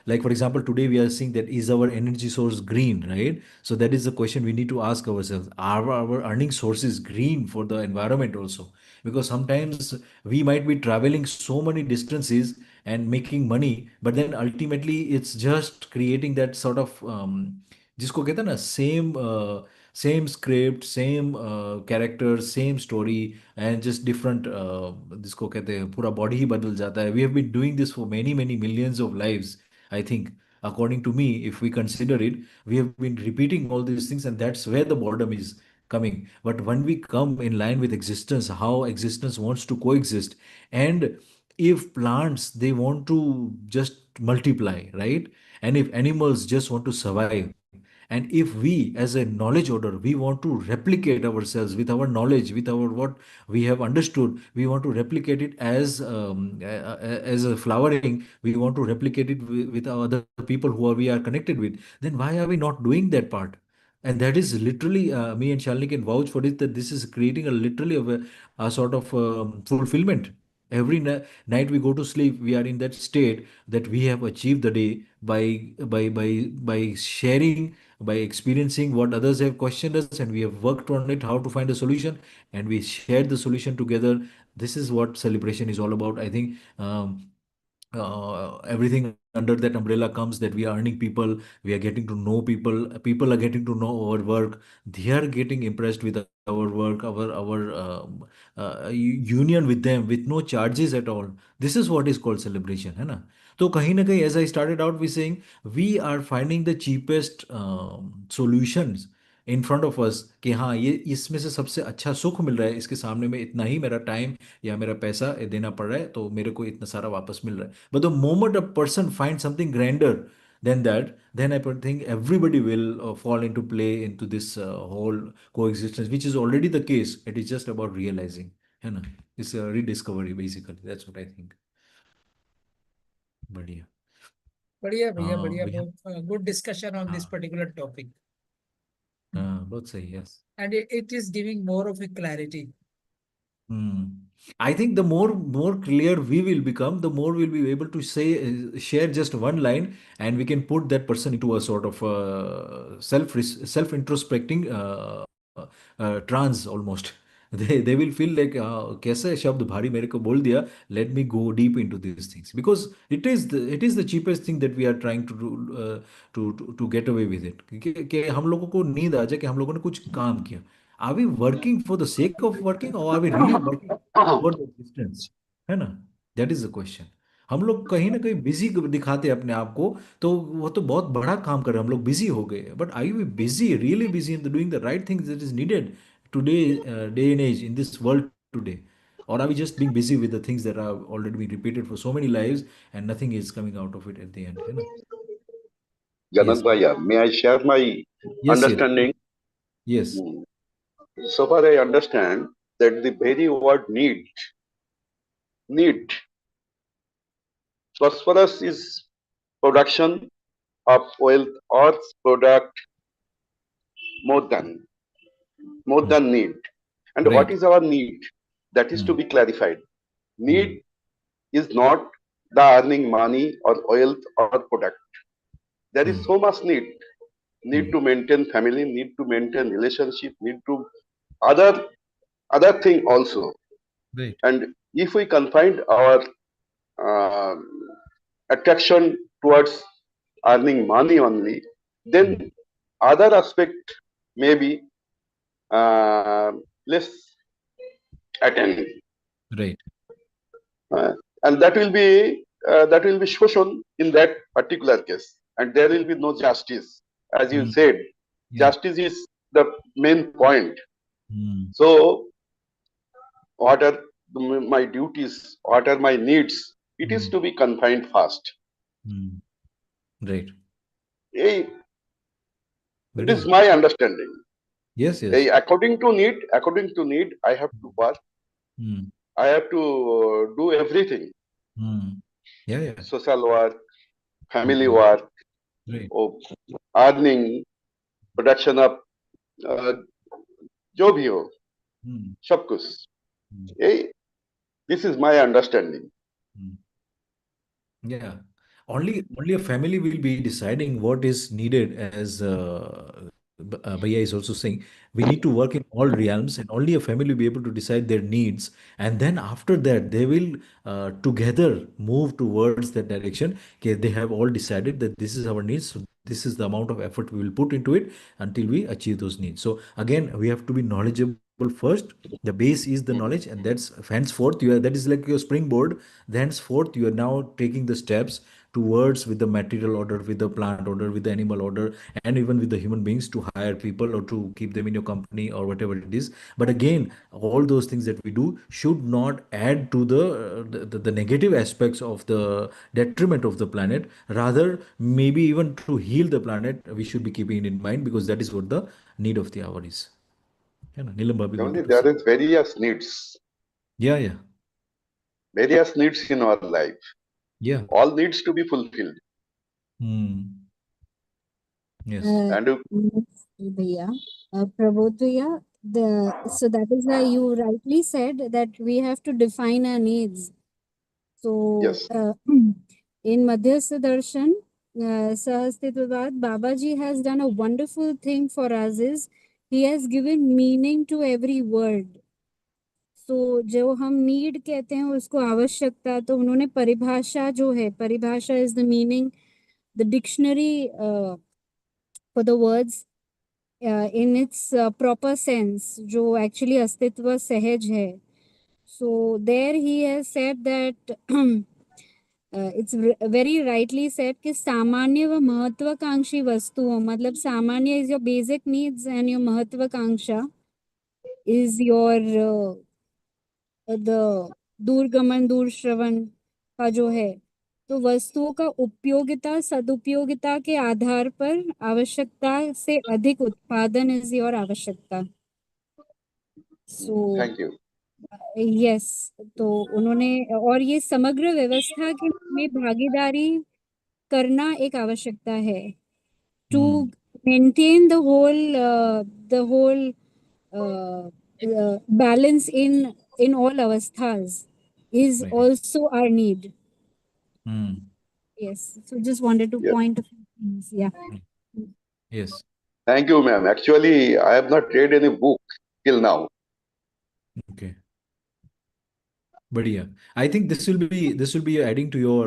[SPEAKER 1] Like for example, today we are seeing that is our energy source green, right? So that is the question we need to ask ourselves. Are our earning sources green for the environment also? Because sometimes we might be traveling so many distances and making money, but then ultimately it's just creating that sort of जिसको कहते हैं ना, same script, same character, same story, and just different, जिसको कहते हैं पूरा body ही बदल जाता है. We have been doing this for many many millions of lives, I think, according to me, if we consider it, we have been repeating all these things, and that's where the boredom is coming. But when we come in line with existence, how existence wants to coexist, and if plants they want to just multiply, right? And if animals just want to survive, and if we as a knowledge order we want to replicate ourselves with our knowledge, with our what we have understood, we want to replicate it as a flowering, we want to replicate it with our other people who are, we are connected with, then why are we not doing that part? And that is literally, me and Shalini can vouch for it, that this is creating a literally of a sort of fulfillment. Every night we go to sleep, we are in that state that we have achieved the day by sharing, by experiencing what others have questioned us, and we have worked on it, how to find a solution, and we shared the solution together. This is what celebration is all about, I think. Everything under that umbrella comes that we are earning people, we are getting to know people, people are getting to know our work, they are getting impressed with our work, our union with them with no charges at all. This is what is called celebration, है ना? तो कहीं ना कहीं, as I started out with saying, we are finding the cheapest solutions in front of us, कि हाँ ये इसमें से सबसे अच्छा सुख मिल रहा है, इसके सामने में इतना ही मेरा टाइम या मेरा पैसा देना पड़ रहा है, तो मेरे को इतना सारा वापस मिल रहा है. But the moment a person finds something grander than that, then I think everybody will fall into play into this whole coexistence, which is already the case. It is just about realizing, है ना? It's a rediscovery basically. That's what I think. बढ़िया.
[SPEAKER 3] बढ़िया भैया, बढ़िया,
[SPEAKER 1] We have,
[SPEAKER 3] बहुत good discussion on this
[SPEAKER 1] हाँ,
[SPEAKER 3] particular topic,
[SPEAKER 1] हाँ, बहुत सही. Yes.
[SPEAKER 3] And it is giving more of A clarity.
[SPEAKER 1] Hmm. I think the more clear we will become, the more we'll be able to say share just one line, and we can put that person into a sort of self introspecting trance almost. They will feel like कैसे शब्द भारी मेरे को बोल दिया. Let me go deep into these things, because it is the cheapest thing that we are trying to do, to get away with it. कि हम लोगों को नींद आ जाए कि हम लोगों ने कुछ काम किया. Are we working for the sake of working, or are we really working for the existence? है ना? That is the question. हम लोग कहीं ना कहीं बिजी दिखाते हैं अपने आप को, तो वो तो बहुत बड़ा काम कर रहे हैं, हम लोग बिजी हो गए, but I we busy, really busy in doing the right things that is needed today, day and age in this world today? Or are we just being busy with the things that have already been repeated for so many lives, and nothing is coming out of it at the end, है ना?
[SPEAKER 4] Janak
[SPEAKER 1] Yes.
[SPEAKER 4] Bhaiya, may I share my
[SPEAKER 1] Yes, yes,
[SPEAKER 4] understanding?
[SPEAKER 1] yes.
[SPEAKER 4] Hmm. So far, I understand that the very word need, phosphorus is production of wealth or product more than more
[SPEAKER 1] Hmm.
[SPEAKER 4] than need. And what
[SPEAKER 1] Right.
[SPEAKER 4] is our need? That is to
[SPEAKER 1] Hmm.
[SPEAKER 4] be clarified.
[SPEAKER 1] Hmm.
[SPEAKER 4] Need is not the earning money or wealth or product. There is
[SPEAKER 1] Hmm.
[SPEAKER 4] so much need. Need
[SPEAKER 1] Hmm.
[SPEAKER 4] to maintain family, need to maintain relationship, need to other other thing also.
[SPEAKER 1] Right.
[SPEAKER 4] And if we confine our uh, attraction towards earning money only,
[SPEAKER 1] Hmm.
[SPEAKER 4] then other aspect may be uh, less attained,
[SPEAKER 1] Right.
[SPEAKER 4] uh, and that will be shown in that particular case. and there will be no justice. As you
[SPEAKER 1] Mm.
[SPEAKER 4] said,
[SPEAKER 1] Yeah.
[SPEAKER 4] justice is the main point.
[SPEAKER 1] Mm.
[SPEAKER 4] So, what are my duties? What are my needs? It is
[SPEAKER 1] Mm.
[SPEAKER 4] to be confined first.
[SPEAKER 1] Mm. Right.
[SPEAKER 4] Eh,
[SPEAKER 1] Very
[SPEAKER 4] this is
[SPEAKER 1] good.
[SPEAKER 4] my understanding.
[SPEAKER 1] Yes, yes.
[SPEAKER 4] According to need, I have to work.
[SPEAKER 1] Mm.
[SPEAKER 4] I have to do everything:
[SPEAKER 1] Mm. Yeah, yeah.
[SPEAKER 4] social work, family
[SPEAKER 1] Okay.
[SPEAKER 4] work,
[SPEAKER 1] Right.
[SPEAKER 4] or earning, production of जो भी हो
[SPEAKER 1] Mm.
[SPEAKER 4] सब कुछ
[SPEAKER 1] Mm.
[SPEAKER 4] ये this is my understanding.
[SPEAKER 1] Mm. Yeah, only a family will be deciding what is needed. As Bhaiya is also saying, we need to work in all realms, and only a family will be able to decide their needs. And then after that, they will together move towards that direction. Okay, they have all decided that this is our needs, so this is the amount of effort we will put into it until we achieve those needs. So again, we have to be knowledgeable first. The base is the knowledge, and that's henceforth you are, that is like your springboard. Thenceforth you are now taking the steps towards with the material order, with the plant order, with the animal order, and even with the human beings, to hire people or to keep them in your company or whatever it is. But again, all those things that we do should not add to the negative aspects of the detriment of the planet. Rather, maybe even to heal the planet, we should be keeping it in mind, because that is what the need of the hour is. Yeah, no, Neelam Bhabi
[SPEAKER 4] Only
[SPEAKER 1] wanted to
[SPEAKER 4] there
[SPEAKER 1] say.
[SPEAKER 4] is
[SPEAKER 1] Yeah, yeah,
[SPEAKER 4] various needs in our life,
[SPEAKER 1] yeah.
[SPEAKER 4] all needs to be fulfilled.
[SPEAKER 1] Hmm. Yes.
[SPEAKER 2] Uh,
[SPEAKER 4] And
[SPEAKER 2] yes, Vidya. Prabodh Bhaiya, so that is why you rightly said that we have to define our needs. So,
[SPEAKER 4] yes,
[SPEAKER 2] in Madhyastha Darshan, Sahastitvad, Babaji has done a wonderful thing for us is he has given meaning to every word. So, जो हम need कहते हैं उसको आवश्यकता, तो उन्होंने परिभाषा जो है, परिभाषा is the meaning, the dictionary for the words in its proper sense, जो actually अस्तित्व सहज है. So there he has said that it's very rightly said कि सामान्य व महत्वाकांक्षी वस्तुओं, मतलब सामान्य is your basic needs and your महत्वाकांक्षा is your the दूरगमन दूरश्रवण का जो है, तो वस्तुओं का उपयोगिता सदुपयोगिता के आधार पर आवश्यकता से अधिक उत्पादन is your आवश्यकता. So
[SPEAKER 4] thank you.
[SPEAKER 2] यस, तो उन्होंने, और ये समग्र व्यवस्था के में भागीदारी करना एक आवश्यकता है to
[SPEAKER 1] Hmm.
[SPEAKER 2] Maintain the whole balance in all अवस्थास is
[SPEAKER 1] Right.
[SPEAKER 2] also our need.
[SPEAKER 1] Hmm.
[SPEAKER 2] Yes, so just wanted to
[SPEAKER 4] Yes,
[SPEAKER 2] point a few things. Yeah.
[SPEAKER 1] Right. Yes.
[SPEAKER 4] thank you, ma'am. Actually, I have not read any book till now.
[SPEAKER 1] Okay. But yeah, I think this will be adding to your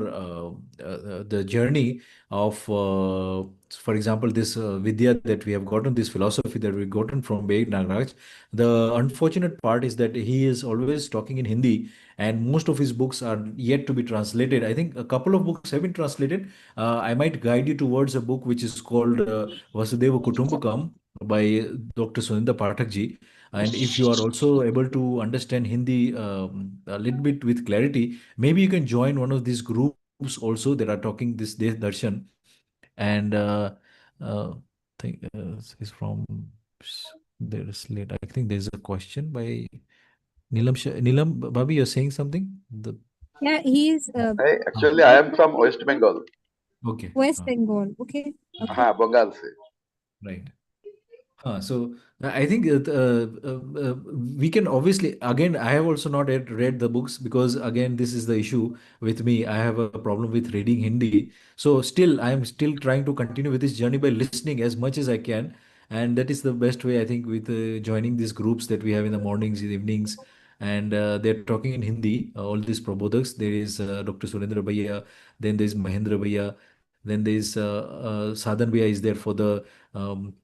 [SPEAKER 1] the journey of, for example, this Vidya that we have gotten, this philosophy that we've gotten from Beg Nagaraj. The unfortunate part is that he is always talking in Hindi, and most of his books are yet to be translated. I think a couple of books have been translated. I might guide you towards a book which is called Vasudeva Kutumbakam by Dr. Sunita Pathak ji. And if you are also able to understand Hindi a little bit with clarity, maybe you can join one of these groups also that are talking this darshan. And think is from there is late. I think there's a question by Nilam. Nilam Babi, you're saying something?
[SPEAKER 2] Yeah, he is
[SPEAKER 1] Ah,
[SPEAKER 4] Actually, I am from West Bengal.
[SPEAKER 1] okay.
[SPEAKER 2] West
[SPEAKER 1] Ah,
[SPEAKER 2] Bengal. Okay. Okay.
[SPEAKER 4] हाँ, बंगाल से.
[SPEAKER 1] right. So I think we can obviously, again, I have also not yet read the books, because again this is the issue with me. I have a problem with reading Hindi. So still I am still trying to continue with this journey by listening as much as I can, and that is the best way, I think, with joining these groups that we have in the mornings, in evenings, and they're talking in Hindi. All these prabodhaks. There is Dr. Surendra Bhaiya, then there is Mahendra Bhaiya, then there is Sadhan Bhaiya is there for um,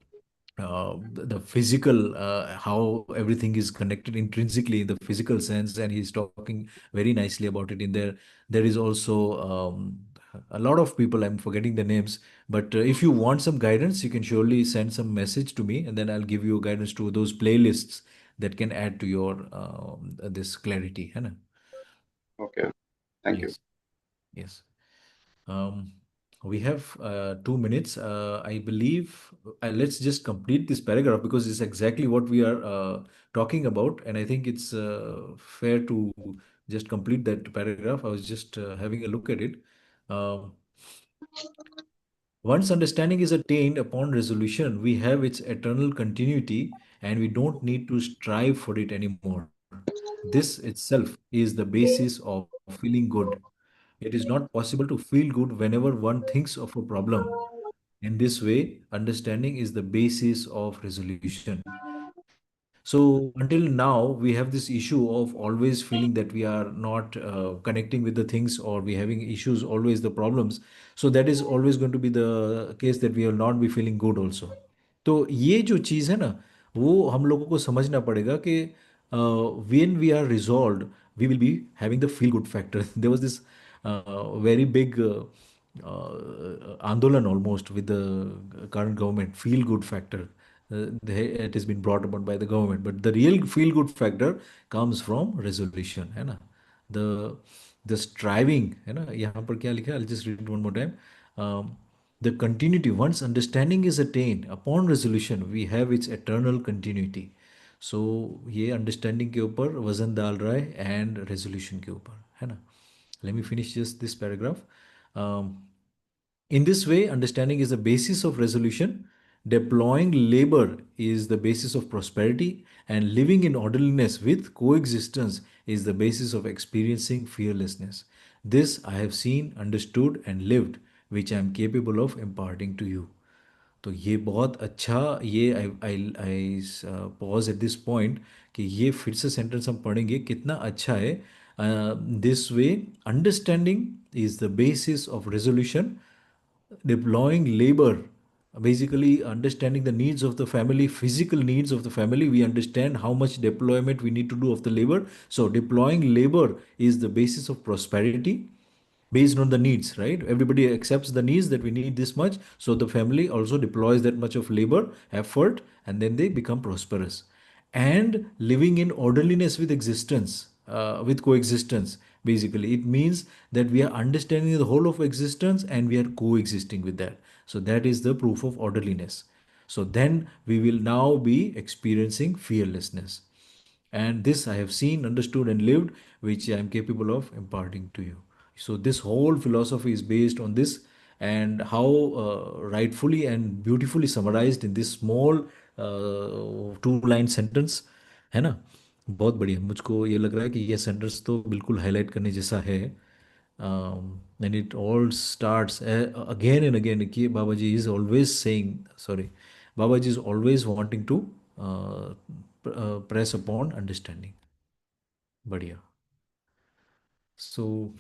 [SPEAKER 1] the physical, how everything is connected intrinsically in the physical sense, and he's talking very nicely about it in there. There is also a lot of people, I'm forgetting the names, but if you want some guidance, you can surely send some message to me, and then I'll give you guidance to those playlists that can add to your this clarity, है ना?
[SPEAKER 4] Okay. Thank you.
[SPEAKER 1] Yes, yes. Um, we have 2 minutes. I believe let's just complete this paragraph because it's exactly what we are talking about, and I think it's fair to just complete that paragraph. I was just having a look at it. Um, Once understanding is attained upon resolution, we have its eternal continuity and we don't need to strive for it anymore. This itself is the basis of feeling good. It is not possible to feel good whenever one thinks of a problem. In this way, understanding is the basis of resolution. So until now, we have this issue of always feeling that we are not connecting with the things, or we having issues, always the problems. So that is always going to be the case that we will not be feeling good also. तो ये जो चीज़ है ना, वो हम लोगों को समझना पड़ेगा कि when we are resolved, we will be having the feel good factor. There was this very big andolan almost with the current government, feel good factor. It has been brought about by the government, but the real feel good factor comes from resolution, है ना? The the striving, है ना? यहाँ पर क्या लिखा है? I'll just read it one more time. Um, the continuity, once understanding is attained, upon resolution, we have its eternal continuity. So ये understanding के ऊपर वजन डाल रहा है and resolution के ऊपर, है ना? Let me finish just this paragraph. Um, in this way, understanding is the basis of resolution. Deploying labor is the basis of prosperity, and living in orderliness with coexistence is the basis of experiencing fearlessness. This I have seen, understood, and lived, which I am capable of imparting to you. तो ये बहुत अच्छा, ये आई आई आई pause at this point कि ये फिर से sentence हम पढ़ेंगे, कितना अच्छा है. This way understanding is the basis of resolution. Deploying labor, basically understanding the needs of the family, physical needs of the family. We understand how much deployment we need to do of the labor. So deploying labor is the basis of prosperity based on the needs, right? Everybody accepts the needs that we need this much, so the family also deploys that much of labor effort, and then they become prosperous. And living in orderliness with existence, with coexistence, basically it means that we are understanding the whole of existence and we are coexisting with that. So that is the proof of orderliness. So then we will now be experiencing fearlessness. And this I have seen, understood, and lived, which I am capable of imparting to you. So, this whole philosophy is based on this, and how rightfully and beautifully summarized in this small 2 line sentence, है ना? बहुत बढ़िया. मुझको ये लग रहा है कि ये सेंटेंस तो बिल्कुल हाईलाइट करने जैसा है. And it all starts again and again. कि Babaji is always saying, sorry, Babaji is always wanting to uh, press upon understanding. बढ़िया. So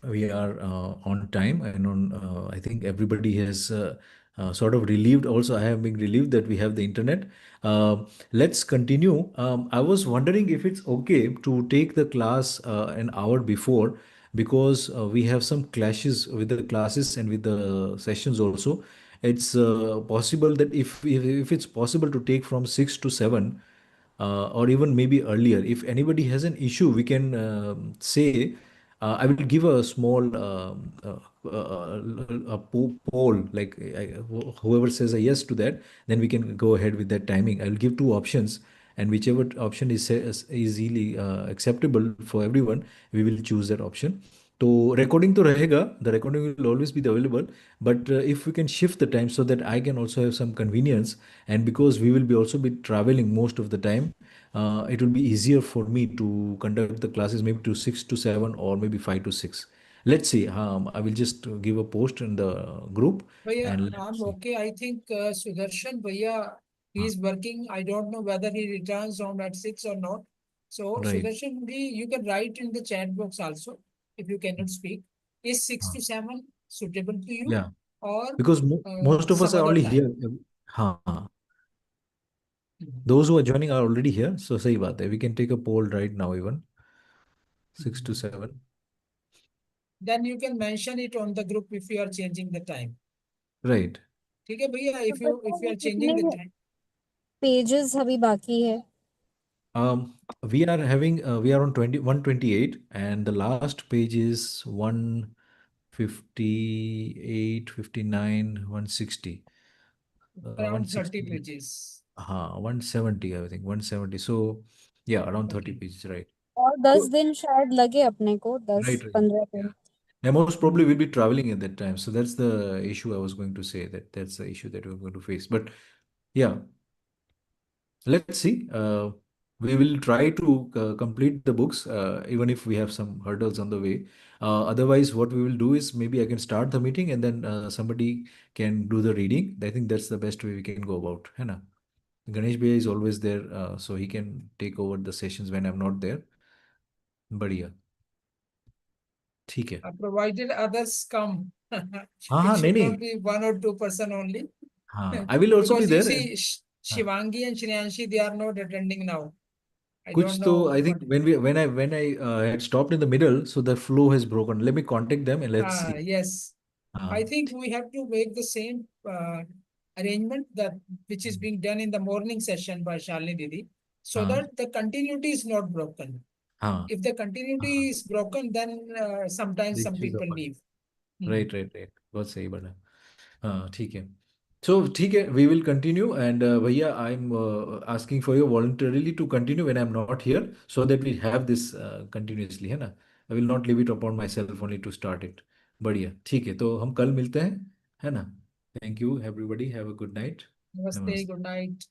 [SPEAKER 1] we are on time, and on I think everybody has sort of relieved. Also, I have been relieved that we have the internet. Let's continue. I was wondering if it's okay to take the class an hour before, because we have some clashes with the classes and with the sessions also. It's possible that if it's possible to take from 6 to 7, or even maybe earlier. If anybody has an issue, we can say, I will give a small poll, like whoever says a yes to that, then we can go ahead with that timing. I will give two options, and whichever option is easily acceptable for everyone, we will choose that option. तो recording तो रहेगा, the recording will always be available, but if we can shift the time so that I can also have some convenience, and because we will be also be traveling most of the time, it will be easier for me to conduct the classes maybe to 6 to 7 or maybe 5 to 6. Let's see. I will just give a post in the group
[SPEAKER 3] भैया
[SPEAKER 1] and
[SPEAKER 3] I
[SPEAKER 1] let's
[SPEAKER 3] am
[SPEAKER 1] see.
[SPEAKER 3] Okay I think Sudarshan भैया he
[SPEAKER 1] हाँ,
[SPEAKER 3] is working. I don't know whether he returns home at 6 or not. So
[SPEAKER 1] right.
[SPEAKER 3] Sudarshan bhi, you can write in the chat box also if you cannot speak. Is 6
[SPEAKER 1] हाँ,
[SPEAKER 3] to 7 suitable to you,
[SPEAKER 1] yeah,
[SPEAKER 3] or
[SPEAKER 1] because most of us
[SPEAKER 3] some
[SPEAKER 1] are
[SPEAKER 3] other
[SPEAKER 1] already
[SPEAKER 3] time?
[SPEAKER 1] here. हाँ,
[SPEAKER 3] Mhm.
[SPEAKER 1] those who are joining are already here, so सही बात है. We can take a poll right now even. 6 to 7.
[SPEAKER 3] then you can mention it on the group if you are changing the time.
[SPEAKER 1] Right.
[SPEAKER 3] ठीक है भैया,
[SPEAKER 5] तो
[SPEAKER 3] if
[SPEAKER 5] बताओ
[SPEAKER 3] you
[SPEAKER 5] वो
[SPEAKER 3] are changing the
[SPEAKER 5] कितने
[SPEAKER 3] time.
[SPEAKER 5] पेजेस अभी बाकी है?
[SPEAKER 1] We are on 128, and the last page is 158, 59, 160.
[SPEAKER 3] Around 30
[SPEAKER 1] 160.
[SPEAKER 3] pages.
[SPEAKER 1] 170, I think 170. So yeah, around 30
[SPEAKER 3] Okay.
[SPEAKER 1] pages, right?
[SPEAKER 5] और 10
[SPEAKER 1] So
[SPEAKER 5] दिन शायद लगे अपने को,
[SPEAKER 1] right, right.
[SPEAKER 5] 10-15
[SPEAKER 1] Yeah.
[SPEAKER 5] दिन।
[SPEAKER 1] And most probably we'll be traveling at that time. So that's the issue I was going to say, that's the issue that we're going to face. But yeah, let's see. We will try to complete the books, even if we have some hurdles on the way. Otherwise, what we will do is maybe I can start the meeting and then somebody can do the reading. I think that's the best way we can go about. है ना? Ganesh Bhaiya is always there, so he can take over the sessions when I'm not there. बढ़िया, ठीक है.
[SPEAKER 3] Provided others come.
[SPEAKER 1] हाँ
[SPEAKER 3] It
[SPEAKER 1] हाँ, नहीं
[SPEAKER 3] should not
[SPEAKER 1] नहीं,
[SPEAKER 3] be 1 or 2 person only.
[SPEAKER 1] हाँ, I will also be
[SPEAKER 3] Because you
[SPEAKER 1] there.
[SPEAKER 3] see,
[SPEAKER 1] हाँ,
[SPEAKER 3] Shivangi and Shreyanshi, they are not attending now. I
[SPEAKER 1] कुछ
[SPEAKER 3] don't
[SPEAKER 1] तो
[SPEAKER 3] know
[SPEAKER 1] I
[SPEAKER 3] what.
[SPEAKER 1] think when I had stopped in the middle, so the flow has broken. Let me contact them and let's see.
[SPEAKER 3] Yes. I
[SPEAKER 1] हाँ,
[SPEAKER 3] think we have to make the same arrangement that which is being done in the morning session by Shalini Didi, so
[SPEAKER 1] हाँ,
[SPEAKER 3] that the continuity is not broken.
[SPEAKER 1] हाँ,
[SPEAKER 3] If the continuity
[SPEAKER 1] हाँ,
[SPEAKER 3] is broken, then sometimes
[SPEAKER 1] the
[SPEAKER 3] some
[SPEAKER 1] issues
[SPEAKER 3] people
[SPEAKER 1] are
[SPEAKER 3] leave.
[SPEAKER 1] right, right, right. बहुत सही बना. हाँ, ठीक है. So ठीक है, we will continue, and भैया, I'm asking for you voluntarily to continue when I'm not here, so that we have this continuously, है ना? I will not leave it upon myself only to start it. बढ़िया, ठीक है, तो हम कल मिलते हैं, है ना? Thank you everybody, have a good night.
[SPEAKER 3] Namaste,
[SPEAKER 1] नमस्ते.
[SPEAKER 3] good night.